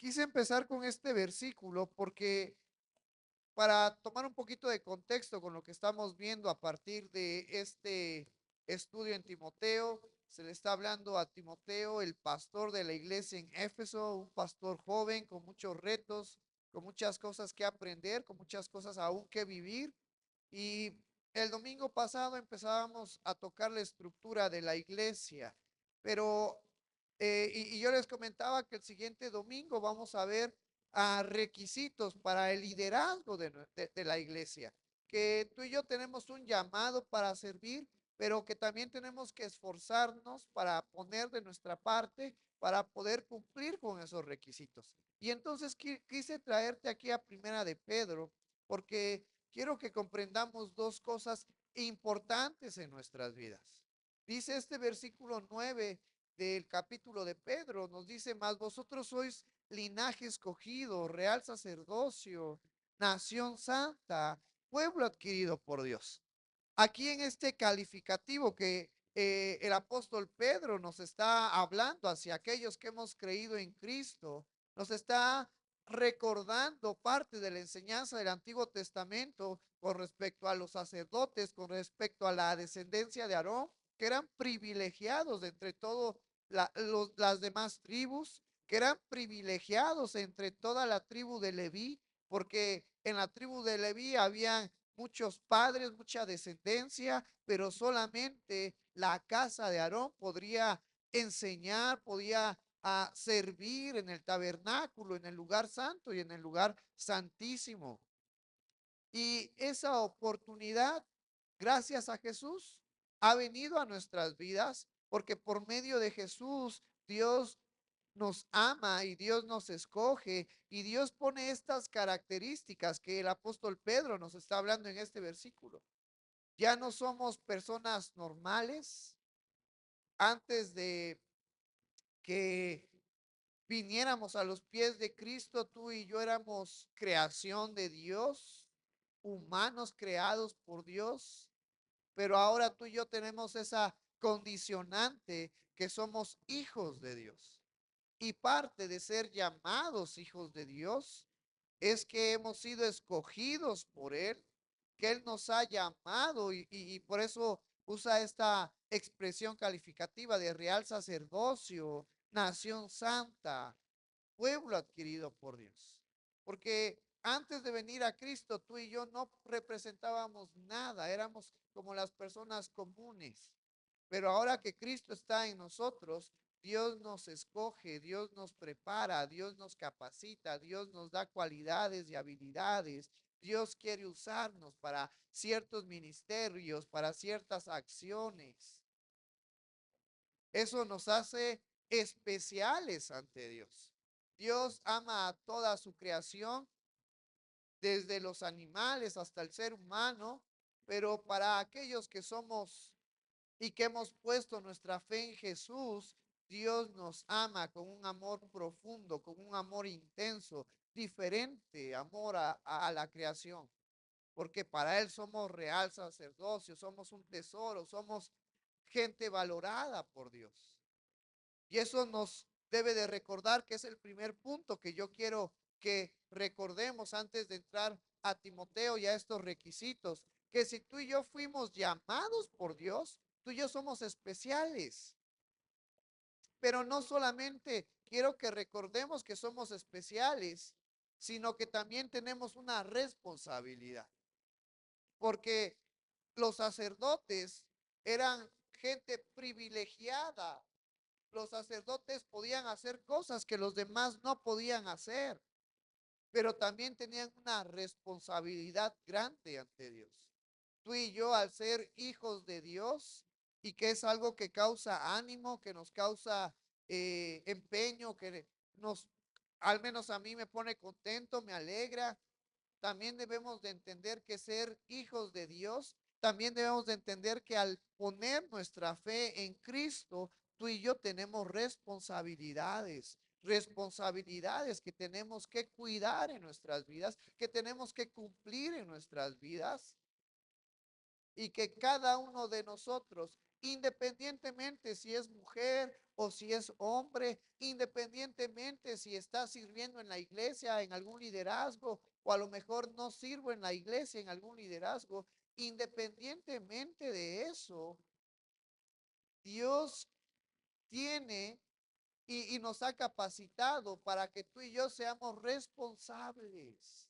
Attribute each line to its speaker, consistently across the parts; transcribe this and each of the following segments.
Speaker 1: Quise empezar con este versículo porque para tomar un poquito de contexto con lo que estamos viendo a partir de este estudio en Timoteo, se le está hablando a Timoteo, el pastor de la iglesia en Éfeso, un pastor joven con muchos retos, con muchas cosas que aprender, con muchas cosas aún que vivir. Y el domingo pasado empezábamos a tocar la estructura de la iglesia, pero y yo les comentaba que el siguiente domingo vamos a ver requisitos para el liderazgo de la iglesia, que tú y yo tenemos un llamado para servir, pero que también tenemos que esforzarnos para poner de nuestra parte para poder cumplir con esos requisitos. Y entonces quise traerte aquí a Primera de Pedro, porque quiero que comprendamos dos cosas importantes en nuestras vidas. Dice este versículo 9 del capítulo de Pedro, nos dice, más vosotros sois linaje escogido, real sacerdocio, nación santa, pueblo adquirido por Dios. Aquí en este calificativo que el apóstol Pedro nos está hablando hacia aquellos que hemos creído en Cristo, nos está recordando parte de la enseñanza del Antiguo Testamento con respecto a los sacerdotes, con respecto a la descendencia de Aarón, que eran privilegiados de entre todas las demás tribus, que eran privilegiados entre toda la tribu de Leví, porque en la tribu de Leví habían muchos padres, mucha descendencia, pero solamente la casa de Aarón podría enseñar, podía servir en el tabernáculo, en el lugar santo y en el lugar santísimo. Y esa oportunidad, gracias a Jesús, ha venido a nuestras vidas porque por medio de Jesús Dios nos ama y Dios nos escoge y Dios pone estas características que el apóstol Pedro nos está hablando en este versículo. Ya no somos personas normales. Antes de que viniéramos a los pies de Cristo, tú y yo éramos creación de Dios, humanos creados por Dios, pero ahora tú y yo tenemos esa condicionante que somos hijos de Dios. Y parte de ser llamados hijos de Dios es que hemos sido escogidos por Él, que Él nos ha llamado y por eso usa esta expresión calificativa de real sacerdocio, nación santa, pueblo adquirido por Dios. Porque antes de venir a Cristo, tú y yo no representábamos nada, éramos como las personas comunes. Pero ahora que Cristo está en nosotros, Dios nos escoge, Dios nos prepara, Dios nos capacita, Dios nos da cualidades y habilidades. Dios quiere usarnos para ciertos ministerios, para ciertas acciones. Eso nos hace especiales ante Dios. Dios ama a toda su creación, desde los animales hasta el ser humano, pero para aquellos que somos y que hemos puesto nuestra fe en Jesús, Dios nos ama con un amor profundo, con un amor intenso, diferente amor a la creación, porque para Él somos real sacerdocio, somos un tesoro, somos gente valorada por Dios. Y eso nos debe de recordar que es el primer punto que yo quiero que recordemos antes de entrar a Timoteo y a estos requisitos, que si tú y yo fuimos llamados por Dios, tú y yo somos especiales. Pero no solamente quiero que recordemos que somos especiales, sino que también tenemos una responsabilidad, porque los sacerdotes eran gente privilegiada. Los sacerdotes podían hacer cosas que los demás no podían hacer, pero también tenían una responsabilidad grande ante Dios. Tú y yo, al ser hijos de Dios, y que es algo que causa ánimo, que nos causa empeño, que nos, al menos a mí me pone contento, me alegra. También debemos de entender que ser hijos de Dios, también debemos de entender que al poner nuestra fe en Cristo, tú y yo tenemos responsabilidades, responsabilidades que tenemos que cuidar en nuestras vidas, que tenemos que cumplir en nuestras vidas y que cada uno de nosotros, independientemente si es mujer o si es hombre, independientemente si está sirviendo en la iglesia, en algún liderazgo, o a lo mejor no sirvo en la iglesia, en algún liderazgo, independientemente de eso, Dios tiene y nos ha capacitado para que tú y yo seamos responsables,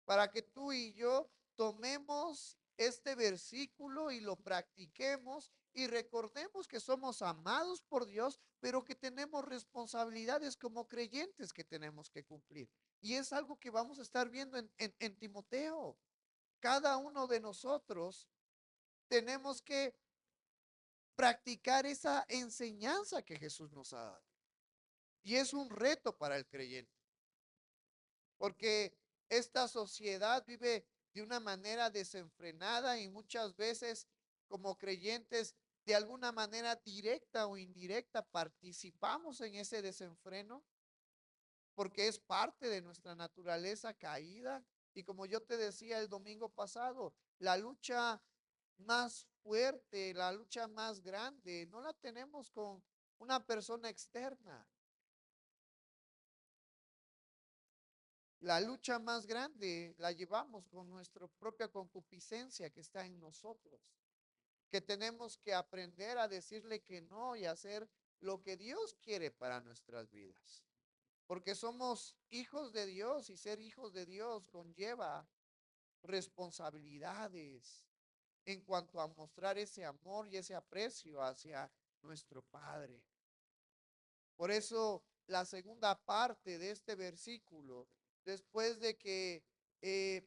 Speaker 1: para que tú y yo tomemos este versículo y lo practiquemos y recordemos que somos amados por Dios, pero que tenemos responsabilidades como creyentes que tenemos que cumplir. Y es algo que vamos a estar viendo en Timoteo. Cada uno de nosotros tenemos que practicar esa enseñanza que Jesús nos ha dado. Y es un reto para el creyente, porque esta sociedad vive de una manera desenfrenada y muchas veces como creyentes de alguna manera directa o indirecta participamos en ese desenfreno porque es parte de nuestra naturaleza caída. Y como yo te decía el domingo pasado, la lucha más fuerte, la lucha más grande, no la tenemos con una persona externa. La lucha más grande la llevamos con nuestra propia concupiscencia que está en nosotros, que tenemos que aprender a decirle que no y hacer lo que Dios quiere para nuestras vidas. Porque somos hijos de Dios y ser hijos de Dios conlleva responsabilidades en cuanto a mostrar ese amor y ese aprecio hacia nuestro Padre. Por eso la segunda parte de este versículo, después de que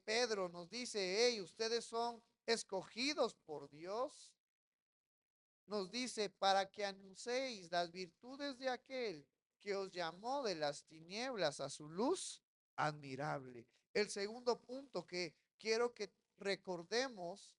Speaker 1: Pedro nos dice, hey, ustedes son escogidos por Dios, nos dice, para que anunciéis las virtudes de aquel que os llamó de las tinieblas a su luz admirable. El segundo punto que quiero que recordemos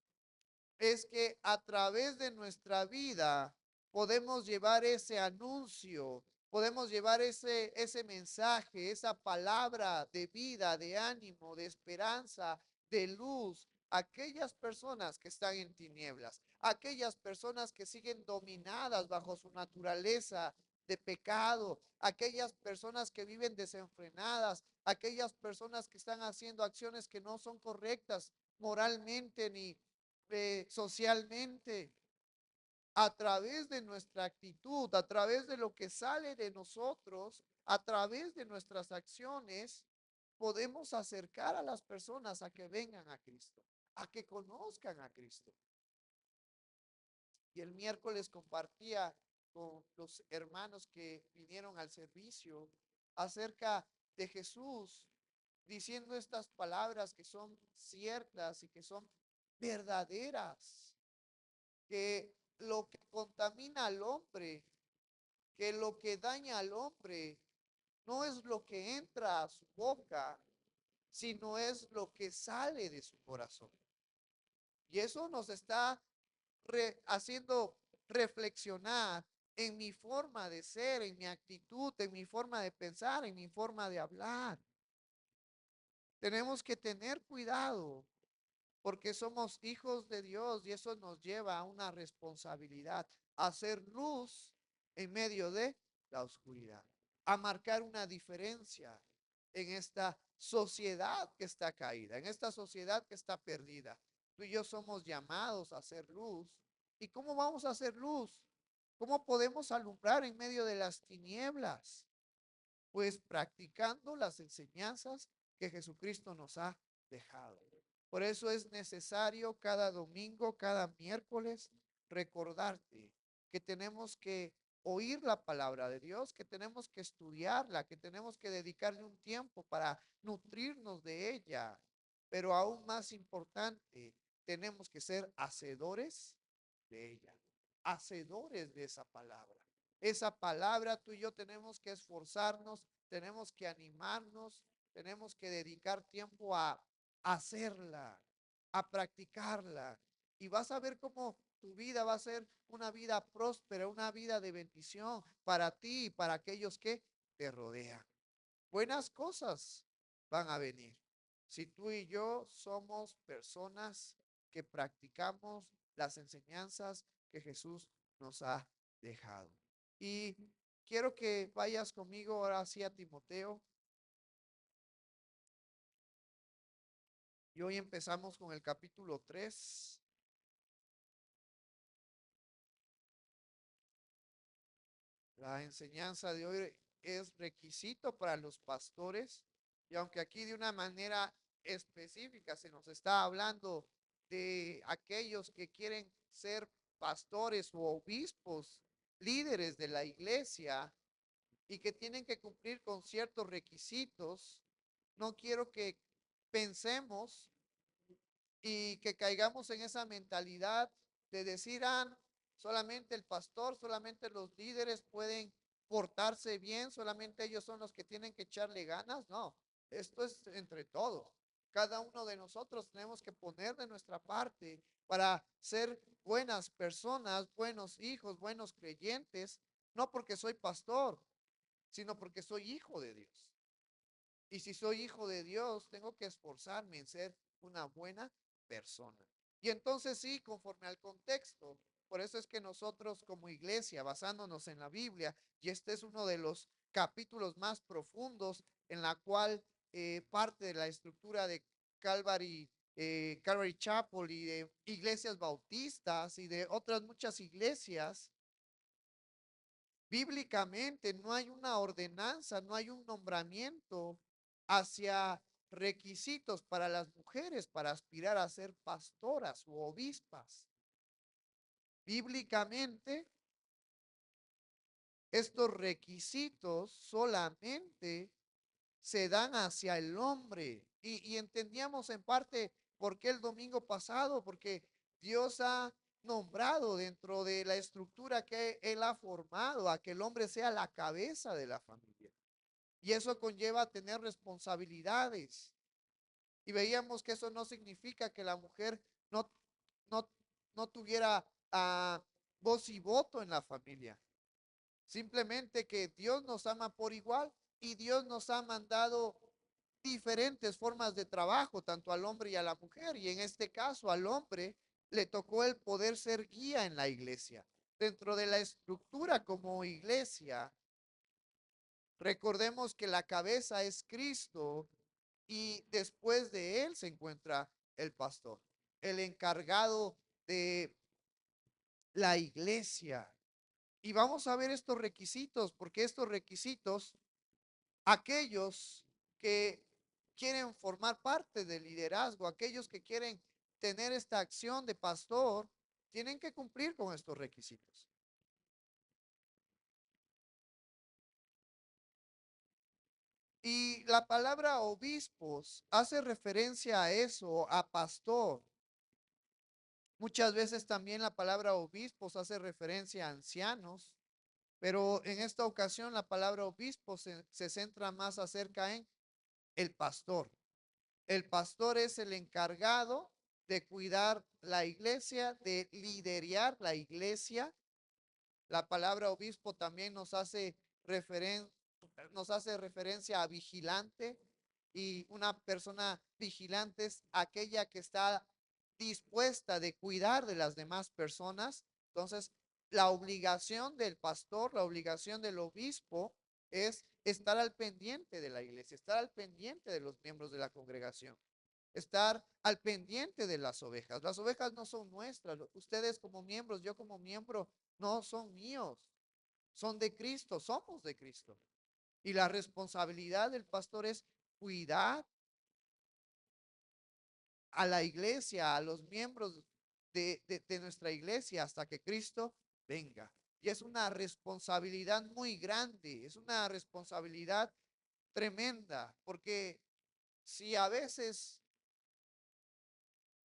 Speaker 1: es que a través de nuestra vida podemos llevar ese anuncio, podemos llevar ese mensaje, esa palabra de vida, de ánimo, de esperanza, de luz, a aquellas personas que están en tinieblas, a aquellas personas que siguen dominadas bajo su naturaleza de pecado, aquellas personas que viven desenfrenadas, aquellas personas que están haciendo acciones que no son correctas moralmente ni socialmente, a través de nuestra actitud, a través de lo que sale de nosotros, a través de nuestras acciones, podemos acercar a las personas a que vengan a Cristo, a que conozcan a Cristo. Y el miércoles compartía con los hermanos que vinieron al servicio acerca de Jesús, diciendo estas palabras que son ciertas y que son verdaderas, que lo que contamina al hombre, que lo que daña al hombre, no es lo que entra a su boca, sino es lo que sale de su corazón. Y eso nos está haciendo reflexionar en mi forma de ser, en mi actitud, en mi forma de pensar, en mi forma de hablar. Tenemos que tener cuidado porque somos hijos de Dios y eso nos lleva a una responsabilidad, a hacer luz en medio de la oscuridad, a marcar una diferencia en esta sociedad que está caída, en esta sociedad que está perdida. Tú y yo somos llamados a hacer luz. ¿Y cómo vamos a hacer luz? ¿Cómo podemos alumbrar en medio de las tinieblas? Pues practicando las enseñanzas que Jesucristo nos ha dejado. Por eso es necesario cada domingo, cada miércoles, recordarte que tenemos que oír la palabra de Dios, que tenemos que estudiarla, que tenemos que dedicarle un tiempo para nutrirnos de ella. Pero aún más importante, tenemos que ser hacedores de ella, hacedores de esa palabra. Esa palabra tú y yo tenemos que esforzarnos, tenemos que animarnos, tenemos que dedicar tiempo a hacerla, a practicarla. Y vas a ver cómo tu vida va a ser una vida próspera, una vida de bendición para ti y para aquellos que te rodean. Buenas cosas van a venir. Si tú y yo somos personas que practicamos las enseñanzas que Jesús nos ha dejado. Y quiero que vayas conmigo ahora hacia Timoteo. Y hoy empezamos con el capítulo 3. La enseñanza de hoy es requisito para los pastores. Y aunque aquí de una manera específica se nos está hablando de aquellos que quieren ser pastores o obispos, líderes de la iglesia y que tienen que cumplir con ciertos requisitos, no quiero que pensemos y que caigamos en esa mentalidad de decir, solamente el pastor, solamente los líderes pueden portarse bien, solamente ellos son los que tienen que echarle ganas. No, esto es entre todos. Cada uno de nosotros tenemos que poner de nuestra parte para ser buenas personas, buenos hijos, buenos creyentes, no porque soy pastor, sino porque soy hijo de Dios. Y si soy hijo de Dios, tengo que esforzarme en ser una buena persona. Y entonces sí, conforme al contexto, por eso es que nosotros como iglesia, basándonos en la Biblia, y este es uno de los capítulos más profundos en la cual parte de la estructura de Calvary, Calvary Chapel y de iglesias bautistas y de otras muchas iglesias, bíblicamente no hay una ordenanza, no hay un nombramiento hacia requisitos para las mujeres para aspirar a ser pastoras u obispas. Bíblicamente, estos requisitos solamente se dan hacia el hombre. Y entendíamos en parte por qué el domingo pasado, porque Dios ha nombrado dentro de la estructura que Él ha formado a que el hombre sea la cabeza de la familia. Y eso conlleva tener responsabilidades. Y veíamos que eso no significa que la mujer no, no, no tuviera voz y voto en la familia. Simplemente que Dios nos ama por igual y Dios nos ha mandado diferentes formas de trabajo, tanto al hombre y a la mujer. Y en este caso al hombre le tocó el poder ser guía en la iglesia. Dentro de la estructura como iglesia, recordemos que la cabeza es Cristo y después de él se encuentra el pastor, el encargado de la iglesia. Y vamos a ver estos requisitos, porque estos requisitos, aquellos que quieren formar parte del liderazgo, aquellos que quieren tener esta acción de pastor, tienen que cumplir con estos requisitos. Y la palabra obispos hace referencia a eso, a pastor. Muchas veces también la palabra obispos hace referencia a ancianos, pero en esta ocasión la palabra obispo se centra más acerca en el pastor. El pastor es el encargado de cuidar la iglesia, de liderar la iglesia. La palabra obispo también nos hace referencia a vigilante, y una persona vigilante es aquella que está dispuesta de cuidar de las demás personas. Entonces, la obligación del pastor, la obligación del obispo es estar al pendiente de la iglesia, estar al pendiente de los miembros de la congregación, estar al pendiente de las ovejas. Las ovejas no son nuestras. Ustedes como miembros, yo como miembro, no son míos, son de Cristo, somos de Cristo. Y la responsabilidad del pastor es cuidar a la iglesia, a los miembros de nuestra iglesia hasta que Cristo venga. Y es una responsabilidad muy grande, es una responsabilidad tremenda, porque si a veces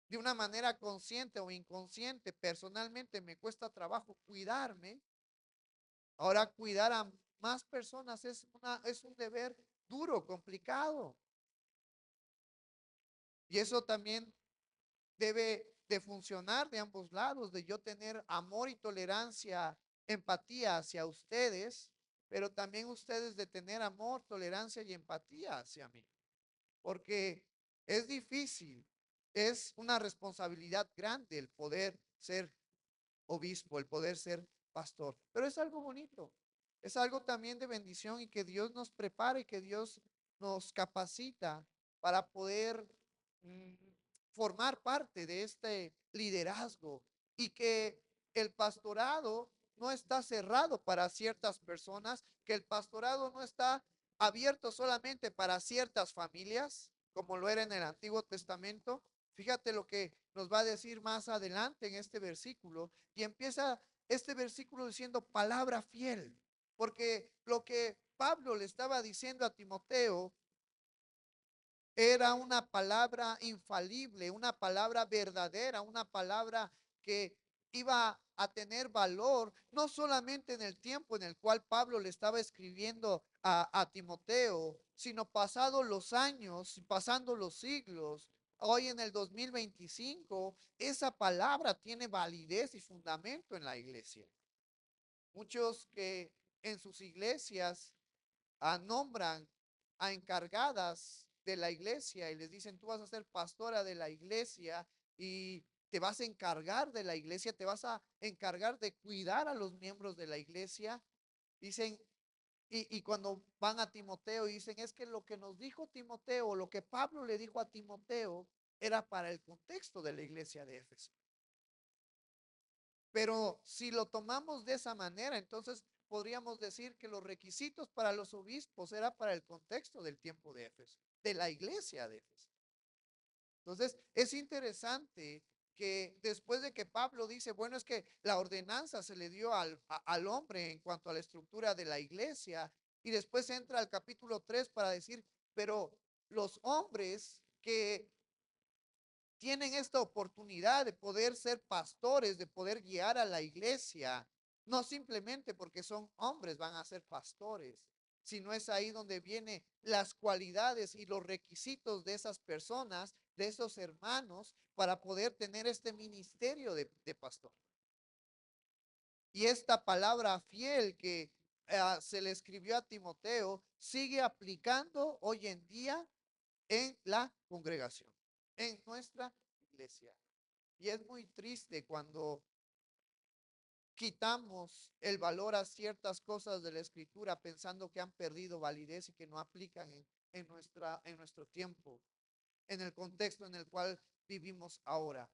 Speaker 1: de una manera consciente o inconsciente, personalmente me cuesta trabajo cuidarme, ahora cuidar a más personas es un deber duro, complicado. Y eso también debe de funcionar de ambos lados, de yo tener amor y tolerancia, empatía hacia ustedes, pero también ustedes de tener amor, tolerancia y empatía hacia mí. Porque es difícil, es una responsabilidad grande el poder ser obispo, el poder ser pastor. Pero es algo bonito, es algo también de bendición y que Dios nos prepare, que Dios nos capacita para poder mm, formar parte de este liderazgo y que el pastorado no está cerrado para ciertas personas, que el pastorado no está abierto solamente para ciertas familias, como lo era en el Antiguo Testamento. Fíjate lo que nos va a decir más adelante en este versículo. Y empieza este versículo diciendo palabra fiel, porque lo que Pablo le estaba diciendo a Timoteo era una palabra infalible, una palabra verdadera, una palabra que iba a tener valor, no solamente en el tiempo en el cual Pablo le estaba escribiendo a Timoteo, sino pasados los años, pasando los siglos. Hoy en el 2025, esa palabra tiene validez y fundamento en la iglesia. Muchos que en sus iglesias nombran a encargadas de la iglesia y les dicen, tú vas a ser pastora de la iglesia y te vas a encargar de la iglesia, te vas a encargar de cuidar a los miembros de la iglesia. Dicen, y cuando van a Timoteo y dicen, es que lo que nos dijo Timoteo, lo que Pablo le dijo a Timoteo, era para el contexto de la iglesia de Éfeso. Pero si lo tomamos de esa manera, entonces podríamos decir que los requisitos para los obispos era para el contexto del tiempo de Éfeso, de la iglesia de Éfeso. Entonces es interesante que después de que Pablo dice, bueno, es que la ordenanza se le dio al hombre en cuanto a la estructura de la iglesia, y después entra al capítulo 3 para decir, pero los hombres que tienen esta oportunidad de poder ser pastores, de poder guiar a la iglesia, no simplemente porque son hombres van a ser pastores, sino es ahí donde vienen las cualidades y los requisitos de esas personas, de esos hermanos, para poder tener este ministerio de pastor. Y esta palabra fiel que se le escribió a Timoteo sigue aplicando hoy en día en la congregación, en nuestra iglesia. Y es muy triste cuando quitamos el valor a ciertas cosas de la escritura pensando que han perdido validez y que no aplican en nuestro tiempo, en el contexto en el cual vivimos ahora.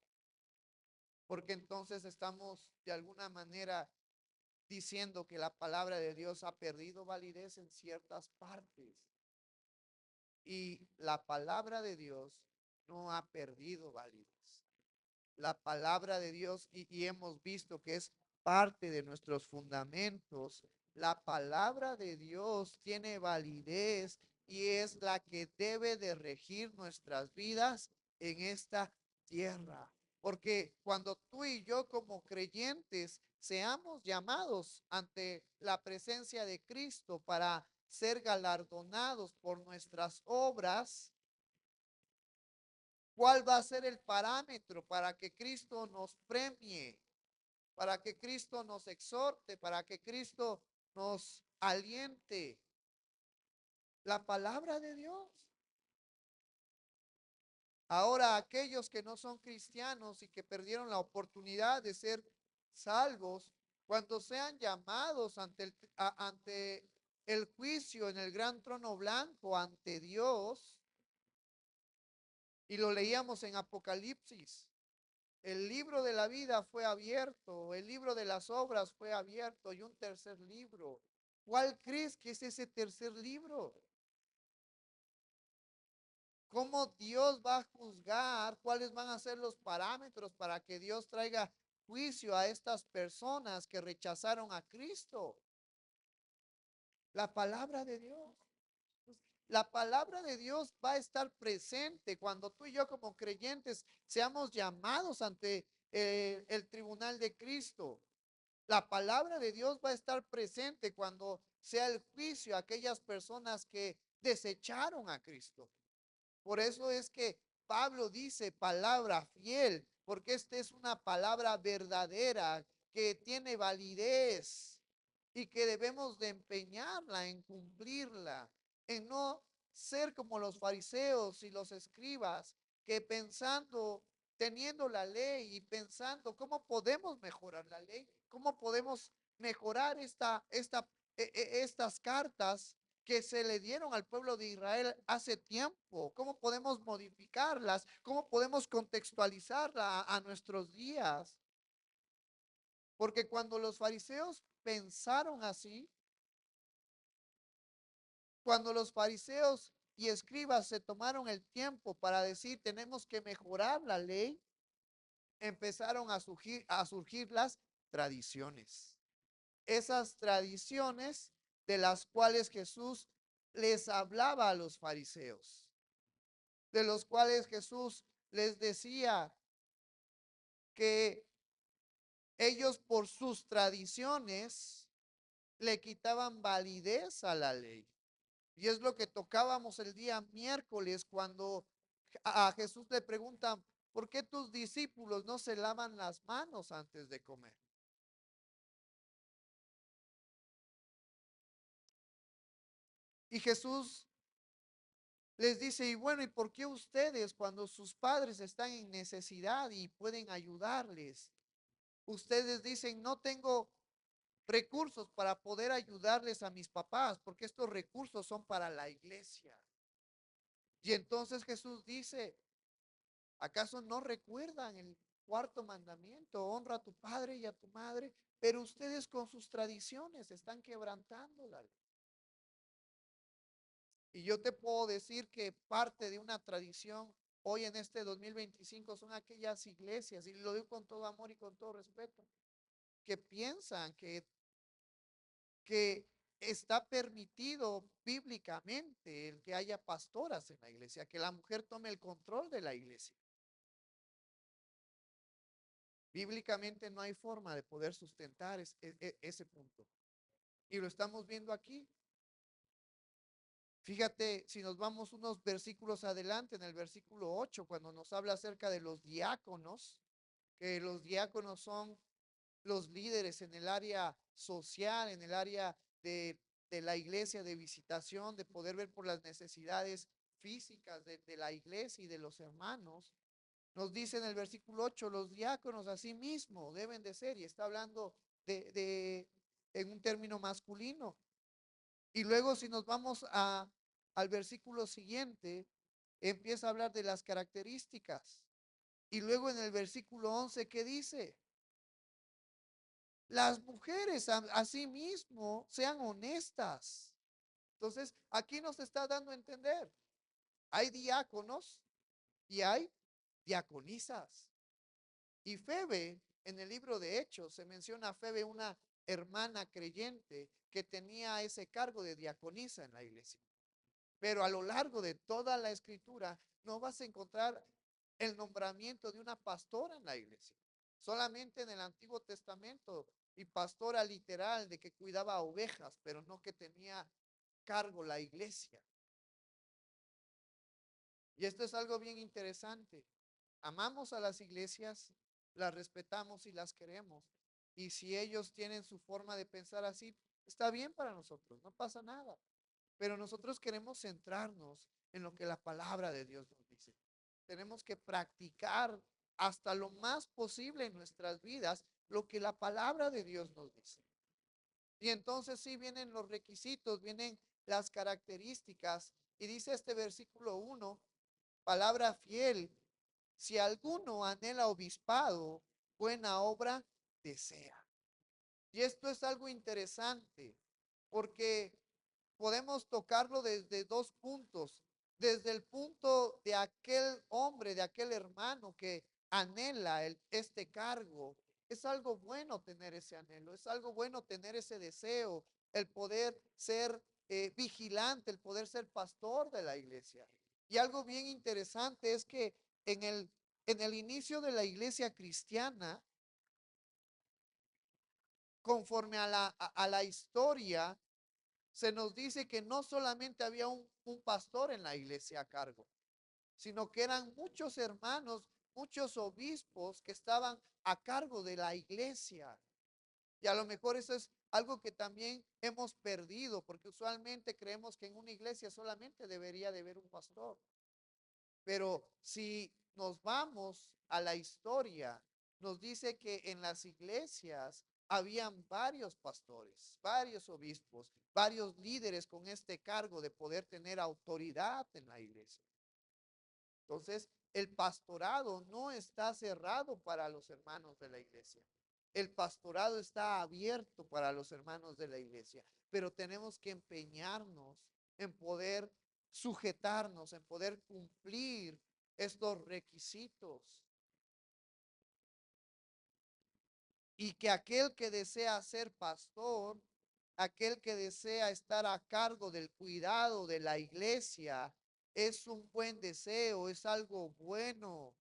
Speaker 1: Porque entonces estamos de alguna manera diciendo que la palabra de Dios ha perdido validez en ciertas partes. Y la palabra de Dios no ha perdido validez. La palabra de Dios y hemos visto que es parte de nuestros fundamentos. La palabra de Dios tiene validez y es la que debe de regir nuestras vidas en esta tierra. Porque cuando tú y yo como creyentes seamos llamados ante la presencia de Cristo para ser galardonados por nuestras obras, ¿cuál va a ser el parámetro para que Cristo nos premie, para que Cristo nos exhorte, para que Cristo nos aliente? La palabra de Dios. Ahora, aquellos que no son cristianos y que perdieron la oportunidad de ser salvos, cuando sean llamados ante el juicio en el gran trono blanco, ante Dios, y lo leíamos en Apocalipsis, el libro de la vida fue abierto, el libro de las obras fue abierto y un tercer libro. ¿Cuál crees que es ese tercer libro? ¿Cómo Dios va a juzgar? ¿Cuáles van a ser los parámetros para que Dios traiga juicio a estas personas que rechazaron a Cristo? La palabra de Dios. La palabra de Dios va a estar presente cuando tú y yo como creyentes seamos llamados ante el tribunal de Cristo. La palabra de Dios va a estar presente cuando sea el juicio a aquellas personas que desecharon a Cristo. Por eso es que Pablo dice palabra fiel, porque esta es una palabra verdadera que tiene validez y que debemos de empeñarla en cumplirla, en no ser como los fariseos y los escribas que pensando, teniendo la ley y pensando cómo podemos mejorar la ley, cómo podemos mejorar estas cartas que se le dieron al pueblo de Israel hace tiempo? ¿Cómo podemos modificarlas? ¿Cómo podemos contextualizarla a nuestros días? Porque cuando los fariseos pensaron así, cuando los fariseos y escribas se tomaron el tiempo para decir tenemos que mejorar la ley, empezaron a surgir las tradiciones. Esas tradiciones de las cuales Jesús les hablaba a los fariseos, de los cuales Jesús les decía que ellos por sus tradiciones le quitaban validez a la ley. Y es lo que tocábamos el día miércoles cuando a Jesús le preguntan, ¿por qué tus discípulos no se lavan las manos antes de comer? Y Jesús les dice, y bueno, ¿y por qué ustedes cuando sus padres están en necesidad y pueden ayudarles? Ustedes dicen, no tengo recursos para poder ayudarles a mis papás, porque estos recursos son para la iglesia. Y entonces Jesús dice, ¿acaso no recuerdan el cuarto mandamiento? Honra a tu padre y a tu madre, pero ustedes con sus tradiciones están quebrantando la ley. Y yo te puedo decir que parte de una tradición hoy en este 2025 son aquellas iglesias, y lo digo con todo amor y con todo respeto, que piensan que está permitido bíblicamente el que haya pastoras en la iglesia, que la mujer tome el control de la iglesia. Bíblicamente no hay forma de poder sustentar ese punto. Y lo estamos viendo aquí. Fíjate, si nos vamos unos versículos adelante, en el versículo 8, cuando nos habla acerca de los diáconos, que los diáconos son los líderes en el área social, en el área de la iglesia, de visitación, de poder ver por las necesidades físicas de la iglesia y de los hermanos. Nos dice en el versículo 8, los diáconos así mismo deben de ser, y está hablando en un término masculino. Y luego si nos vamos al versículo siguiente, empieza a hablar de las características. Y luego en el versículo 11, ¿qué dice? Las mujeres asimismo sean honestas. Entonces, aquí nos está dando a entender, hay diáconos y hay diaconisas. Y Febe, en el libro de Hechos, se menciona a Febe, una hermana creyente que tenía ese cargo de diaconisa en la iglesia. Pero a lo largo de toda la escritura no vas a encontrar el nombramiento de una pastora en la iglesia. Solamente en el Antiguo Testamento, y pastora literal de que cuidaba ovejas, pero no que tenía cargo la iglesia. Y esto es algo bien interesante. Amamos a las iglesias, las respetamos y las queremos. Y si ellos tienen su forma de pensar así, está bien para nosotros, no pasa nada. Pero nosotros queremos centrarnos en lo que la palabra de Dios nos dice. Tenemos que practicar hasta lo más posible en nuestras vidas lo que la palabra de Dios nos dice. Y entonces sí vienen los requisitos, vienen las características. Y dice este versículo 1, palabra fiel, si alguno anhela obispado, buena obra desea. Y esto es algo interesante, porque podemos tocarlo desde dos puntos. Desde el punto de aquel hombre, de aquel hermano que anhela este cargo. Es algo bueno tener ese anhelo, es algo bueno tener ese deseo, el poder ser vigilante, el poder ser pastor de la iglesia. Y algo bien interesante es que en el inicio de la iglesia cristiana, conforme a la historia, se nos dice que no solamente había un pastor en la iglesia a cargo, sino que eran muchos hermanos, muchos obispos que estaban a cargo de la iglesia. Y a lo mejor eso es algo que también hemos perdido, porque usualmente creemos que en una iglesia solamente debería de haber un pastor. Pero si nos vamos a la historia, nos dice que en las iglesias habían varios pastores, varios obispos, varios líderes con este cargo de poder tener autoridad en la iglesia. Entonces, el pastorado no está cerrado para los hermanos de la iglesia. El pastorado está abierto para los hermanos de la iglesia, pero tenemos que empeñarnos en poder sujetarnos, en poder cumplir estos requisitos. Y que aquel que desea ser pastor, aquel que desea estar a cargo del cuidado de la iglesia, es un buen deseo, es algo bueno.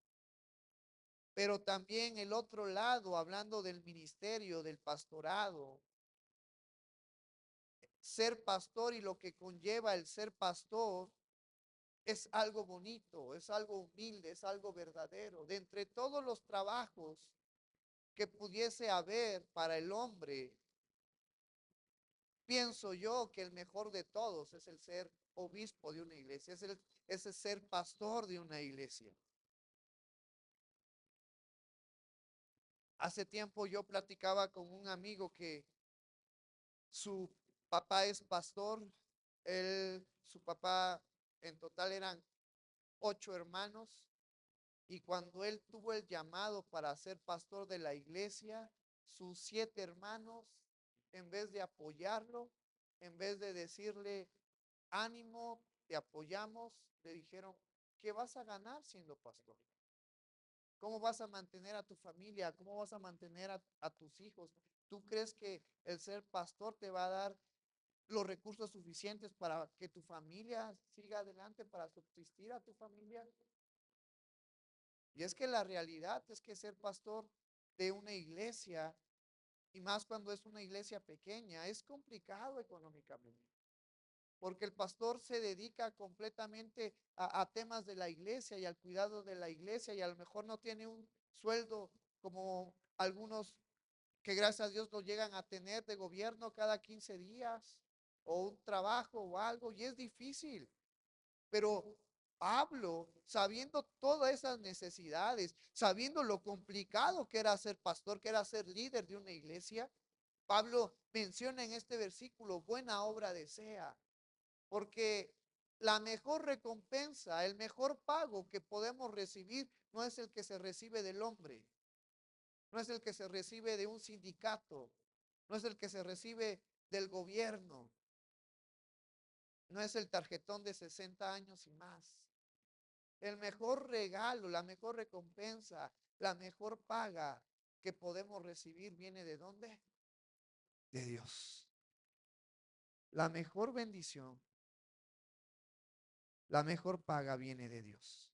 Speaker 1: Pero también el otro lado, hablando del ministerio, del pastorado, ser pastor y lo que conlleva el ser pastor es algo bonito, es algo humilde, es algo verdadero. De entre todos los trabajos que pudiese haber para el hombre, pienso yo que el mejor de todos es el ser obispo de una iglesia, es el ser pastor de una iglesia. Hace tiempo yo platicaba con un amigo que su papá es pastor, su papá en total eran 8 hermanos, y cuando él tuvo el llamado para ser pastor de la iglesia, sus 7 hermanos, en vez de apoyarlo, en vez de decirle, ánimo, te apoyamos, le dijeron, ¿qué vas a ganar siendo pastor? ¿Cómo vas a mantener a tu familia? ¿Cómo vas a mantener a tus hijos? ¿Tú crees que el ser pastor te va a dar los recursos suficientes para que tu familia siga adelante, para subsistir a tu familia? Y es que la realidad es que ser pastor de una iglesia, y más cuando es una iglesia pequeña, es complicado económicamente, porque el pastor se dedica completamente a temas de la iglesia y al cuidado de la iglesia, y a lo mejor no tiene un sueldo como algunos que gracias a Dios lo llegan a tener de gobierno cada 15 días, o un trabajo o algo, y es difícil. Pero Pablo, sabiendo todas esas necesidades, sabiendo lo complicado que era ser pastor, que era ser líder de una iglesia, Pablo menciona en este versículo, buena obra desea, porque la mejor recompensa, el mejor pago que podemos recibir no es el que se recibe del hombre, no es el que se recibe de un sindicato, no es el que se recibe del gobierno, no es el tarjetón de 60 años y más. El mejor regalo, la mejor recompensa, la mejor paga que podemos recibir viene ¿de dónde? De Dios. La mejor bendición, la mejor paga viene de Dios.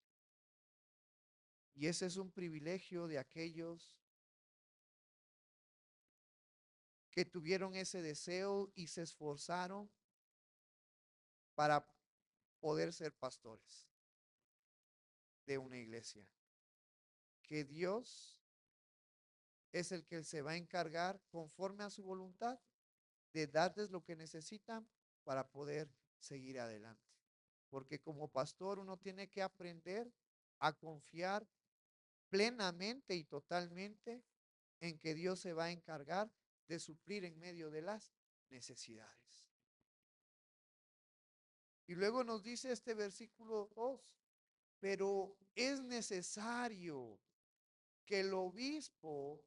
Speaker 1: Y ese es un privilegio de aquellos que tuvieron ese deseo y se esforzaron para poder ser pastores de una iglesia. Que Dios es el que se va a encargar conforme a su voluntad de darles lo que necesitan para poder seguir adelante. Porque como pastor uno tiene que aprender a confiar plenamente y totalmente en que Dios se va a encargar de suplir en medio de las necesidades. Y luego nos dice este versículo 2, pero es necesario que el obispo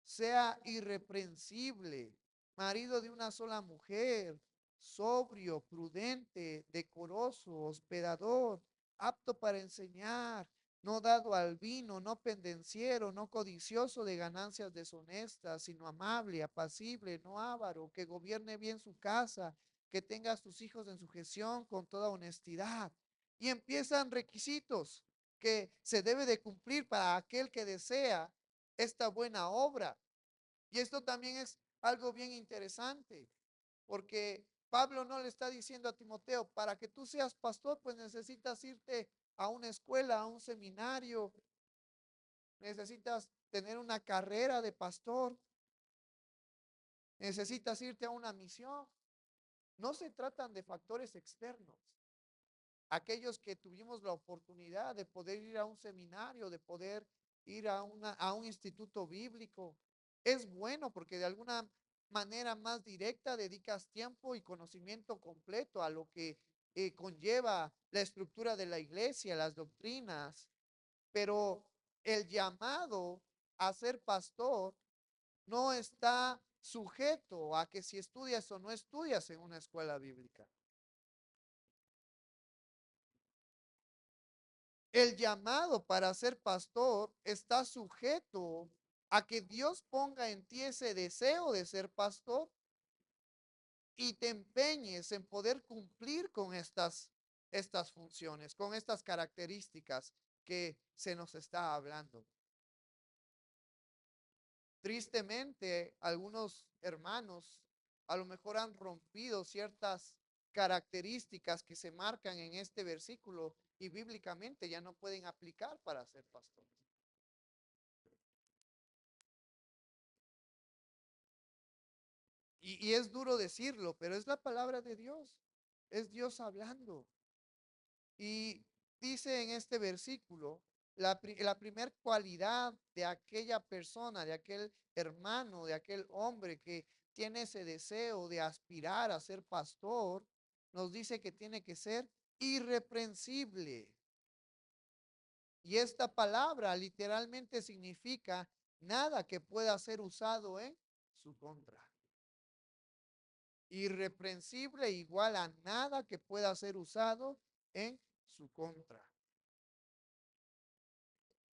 Speaker 1: sea irreprensible, marido de una sola mujer, sobrio, prudente, decoroso, hospedador, apto para enseñar, no dado al vino, no pendenciero, no codicioso de ganancias deshonestas, sino amable, apacible, no avaro, que gobierne bien su casa, que tenga a sus hijos en sujeción con toda honestidad. Y empiezan requisitos que se debe de cumplir para aquel que desea esta buena obra. Y esto también es algo bien interesante, porque Pablo no le está diciendo a Timoteo, para que tú seas pastor, pues necesitas irte a una escuela, a un seminario, necesitas tener una carrera de pastor, necesitas irte a una misión. No se tratan de factores externos. Aquellos que tuvimos la oportunidad de poder ir a un seminario, de poder ir a un instituto bíblico, es bueno porque de alguna manera más directa dedicas tiempo y conocimiento completo a lo que conlleva la estructura de la iglesia, las doctrinas, pero el llamado a ser pastor no está sujeto a que si estudias o no estudias en una escuela bíblica. El llamado para ser pastor está sujeto a que Dios ponga en ti ese deseo de ser pastor y te empeñes en poder cumplir con estas funciones, con estas características que se nos está hablando. Tristemente, algunos hermanos a lo mejor han rompido ciertas características que se marcan en este versículo y bíblicamente ya no pueden aplicar para ser pastores. Y es duro decirlo, pero es la palabra de Dios. Es Dios hablando. Y dice en este versículo, la primer cualidad de aquella persona, de aquel hermano, de aquel hombre que tiene ese deseo de aspirar a ser pastor, nos dice que tiene que ser irreprensible. Y esta palabra literalmente significa nada que pueda ser usado en su contra. Irreprensible igual a nada que pueda ser usado en su contra.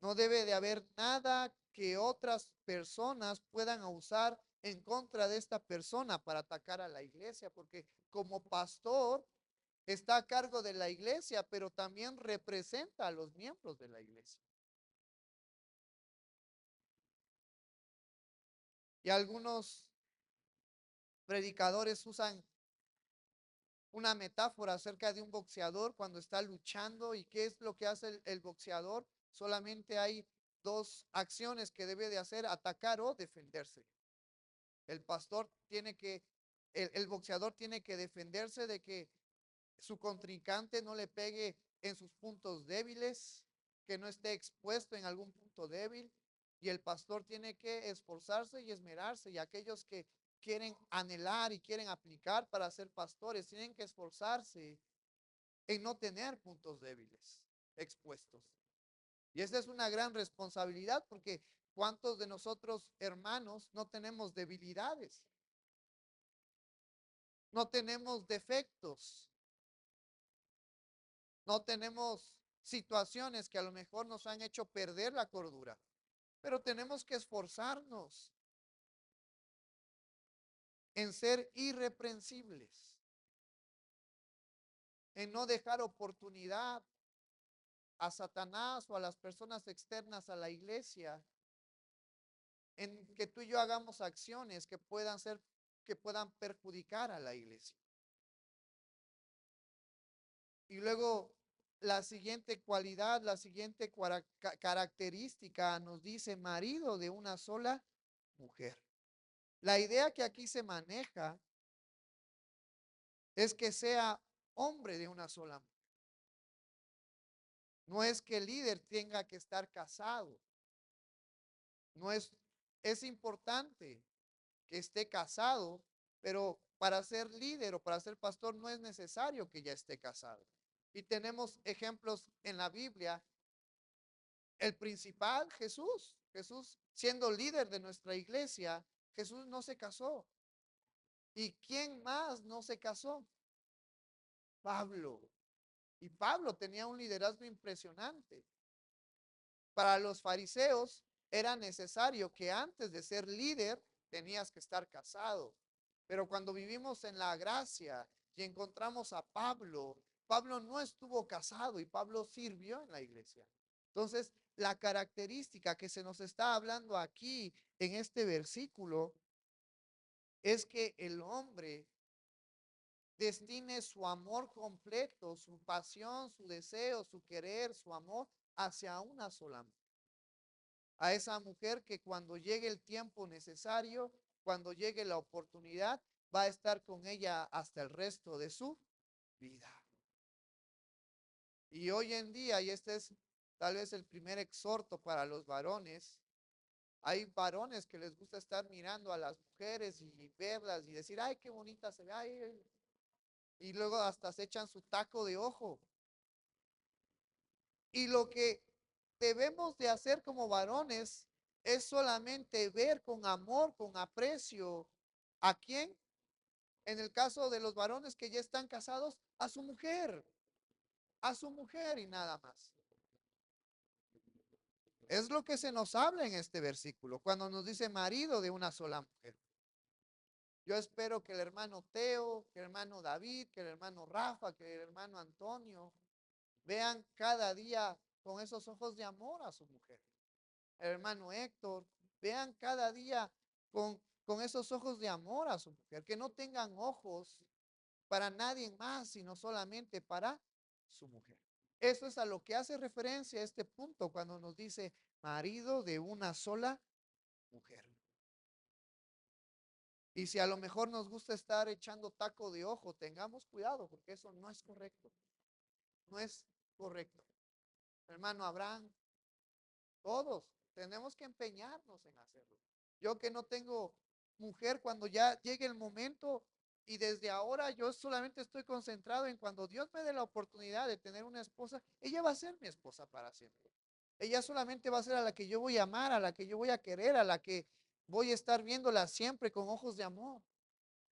Speaker 1: No debe de haber nada que otras personas puedan usar en contra de esta persona para atacar a la iglesia, porque como pastor está a cargo de la iglesia, pero también representa a los miembros de la iglesia. Y algunos predicadores usan una metáfora acerca de un boxeador cuando está luchando y qué es lo que hace el boxeador. Solamente hay dos acciones que debe de hacer: atacar o defenderse. El pastor tiene que, el boxeador tiene que defenderse de que su contrincante no le pegue en sus puntos débiles, que no esté expuesto en algún punto débil. Y el pastor tiene que esforzarse y esmerarse. Y aquellos que quieren anhelar y quieren aplicar para ser pastores, tienen que esforzarse en no tener puntos débiles expuestos. Y esa es una gran responsabilidad porque ¿cuántos de nosotros, hermanos, no tenemos debilidades? No tenemos defectos, no tenemos situaciones que a lo mejor nos han hecho perder la cordura, pero tenemos que esforzarnos en ser irreprensibles, en no dejar oportunidad a Satanás o a las personas externas a la iglesia, en que tú y yo hagamos acciones que puedan ser, que puedan perjudicar a la iglesia. Y luego la siguiente cualidad, la siguiente característica nos dice marido de una sola mujer. La idea que aquí se maneja es que sea hombre de una sola mujer. No es que el líder tenga que estar casado. No es, es importante que esté casado, pero para ser líder o para ser pastor no es necesario que ya esté casado. Y tenemos ejemplos en la Biblia. El principal, Jesús. Jesús, siendo líder de nuestra iglesia, Jesús no se casó. ¿Y quién más no se casó? Pablo. Y Pablo tenía un liderazgo impresionante. Para los fariseos era necesario que antes de ser líder tenías que estar casado. Pero cuando vivimos en la gracia y encontramos a Pablo, Pablo no estuvo casado y Pablo sirvió en la iglesia. Entonces, la característica que se nos está hablando aquí en este versículo es que el hombre destine su amor completo, su pasión, su deseo, su querer, su amor hacia una sola mujer. A esa mujer que cuando llegue el tiempo necesario, cuando llegue la oportunidad, va a estar con ella hasta el resto de su vida. Y hoy en día, y este es tal vez el primer exhorto para los varones, Hay varones que les gusta estar mirando a las mujeres y verlas y decir, ay, qué bonita se ve, ay, y luego hasta se echan su taco de ojo. Y lo que debemos de hacer como varones es solamente ver con amor, con aprecio, ¿a quién? En el caso de los varones que ya están casados, a su mujer y nada más. Es lo que se nos habla en este versículo, cuando nos dice marido de una sola mujer. Yo espero que el hermano Teo, que el hermano David, que el hermano Rafa, que el hermano Antonio vean cada día con esos ojos de amor a su mujer. El hermano Héctor, vean cada día con esos ojos de amor a su mujer, que no tengan ojos para nadie más, sino solamente para su mujer. Eso es a lo que hace referencia este punto cuando nos dice marido de una sola mujer. Y si a lo mejor nos gusta estar echando taco de ojo, tengamos cuidado porque eso no es correcto. No es correcto. Hermano Abraham, todos tenemos que empeñarnos en hacerlo. Yo que no tengo mujer, cuando ya llegue el momento y desde ahora yo solamente estoy concentrado en cuando Dios me dé la oportunidad de tener una esposa, ella va a ser mi esposa para siempre. Ella solamente va a ser a la que yo voy a amar, a la que yo voy a querer, a la que voy a estar viéndola siempre con ojos de amor,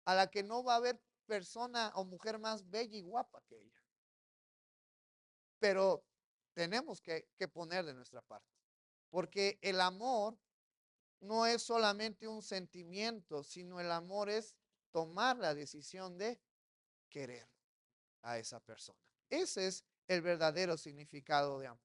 Speaker 1: a la que no va a haber persona o mujer más bella y guapa que ella. Pero tenemos que poner de nuestra parte, porque el amor no es solamente un sentimiento, sino el amor es tomar la decisión de querer a esa persona. Ese es el verdadero significado de amor.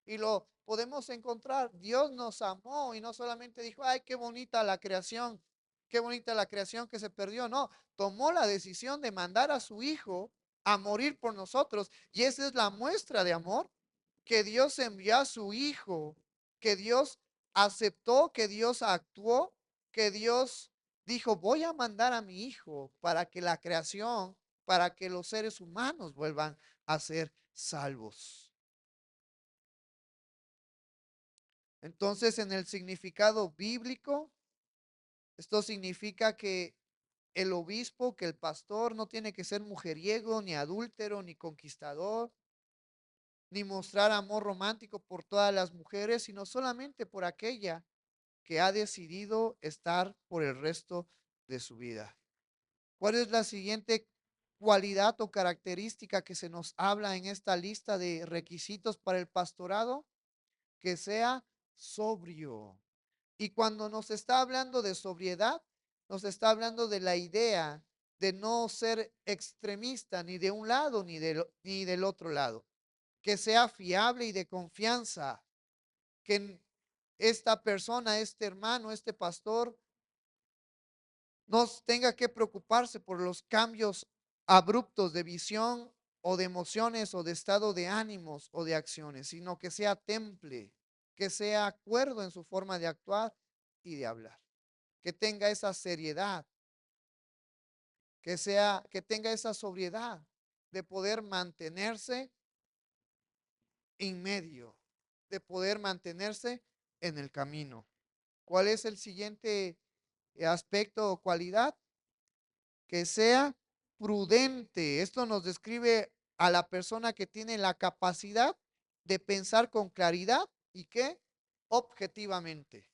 Speaker 1: Y lo podemos encontrar. Dios nos amó y no solamente dijo, ay, qué bonita la creación que se perdió. No, tomó la decisión de mandar a su hijo a morir por nosotros. Y esa es la muestra de amor, que Dios envió a su hijo, que Dios aceptó, que Dios actuó, que Dios dijo, voy a mandar a mi hijo para que la creación, para que los seres humanos vuelvan a ser salvos. Entonces, en el significado bíblico, esto significa que el obispo, que el pastor no tiene que ser mujeriego, ni adúltero, ni conquistador, ni mostrar amor romántico por todas las mujeres, sino solamente por aquella que ha decidido estar por el resto de su vida. ¿Cuál es la siguiente cualidad o característica que se nos habla en esta lista de requisitos para el pastorado? Que sea sobrio. Y cuando nos está hablando de sobriedad, nos está hablando de la idea de no ser extremista ni de un lado ni del otro lado. Que sea fiable y de confianza. Que esta persona, este hermano, este pastor, no tenga que preocuparse por los cambios abruptos de visión o de emociones o de estado de ánimos o de acciones, sino que sea temple, que sea acuerdo en su forma de actuar y de hablar, que tenga esa seriedad, que tenga esa sobriedad de poder mantenerse en medio, de poder mantenerse en el camino. ¿Cuál es el siguiente aspecto o cualidad? Que sea prudente. Esto nos describe a la persona que tiene la capacidad de pensar con claridad y que objetivamente.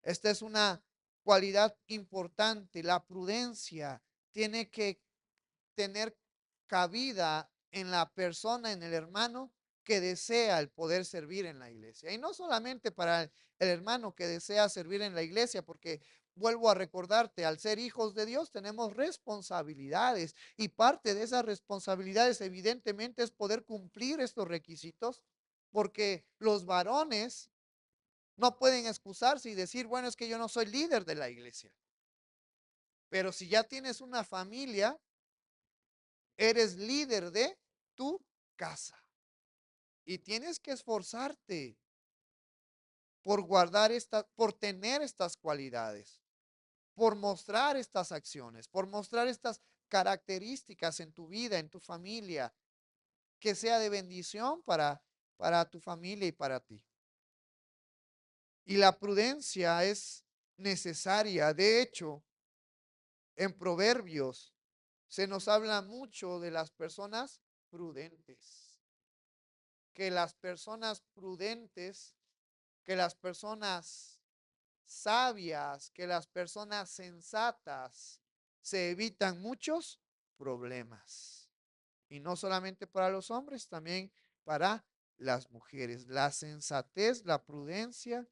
Speaker 1: Esta es una cualidad importante. La prudencia tiene que tener cabida en la persona, en el hermano que desea el poder servir en la iglesia. Y no solamente para el hermano que desea servir en la iglesia, porque vuelvo a recordarte, al ser hijos de Dios tenemos responsabilidades y parte de esas responsabilidades evidentemente es poder cumplir estos requisitos, porque los varones no pueden excusarse y decir, bueno, es que yo no soy líder de la iglesia. Pero si ya tienes una familia, eres líder de tu casa y tienes que esforzarte por guardar por tener estas cualidades, por mostrar estas acciones, por mostrar estas características en tu vida, en tu familia, que sea de bendición para tu familia y para ti. Y la prudencia es necesaria. De hecho, en Proverbios se nos habla mucho de las personas prudentes, que las personas prudentes, que las personas sabias, que las personas sensatas se evitan muchos problemas. Y no solamente para los hombres, también para las mujeres. La sensatez, la prudencia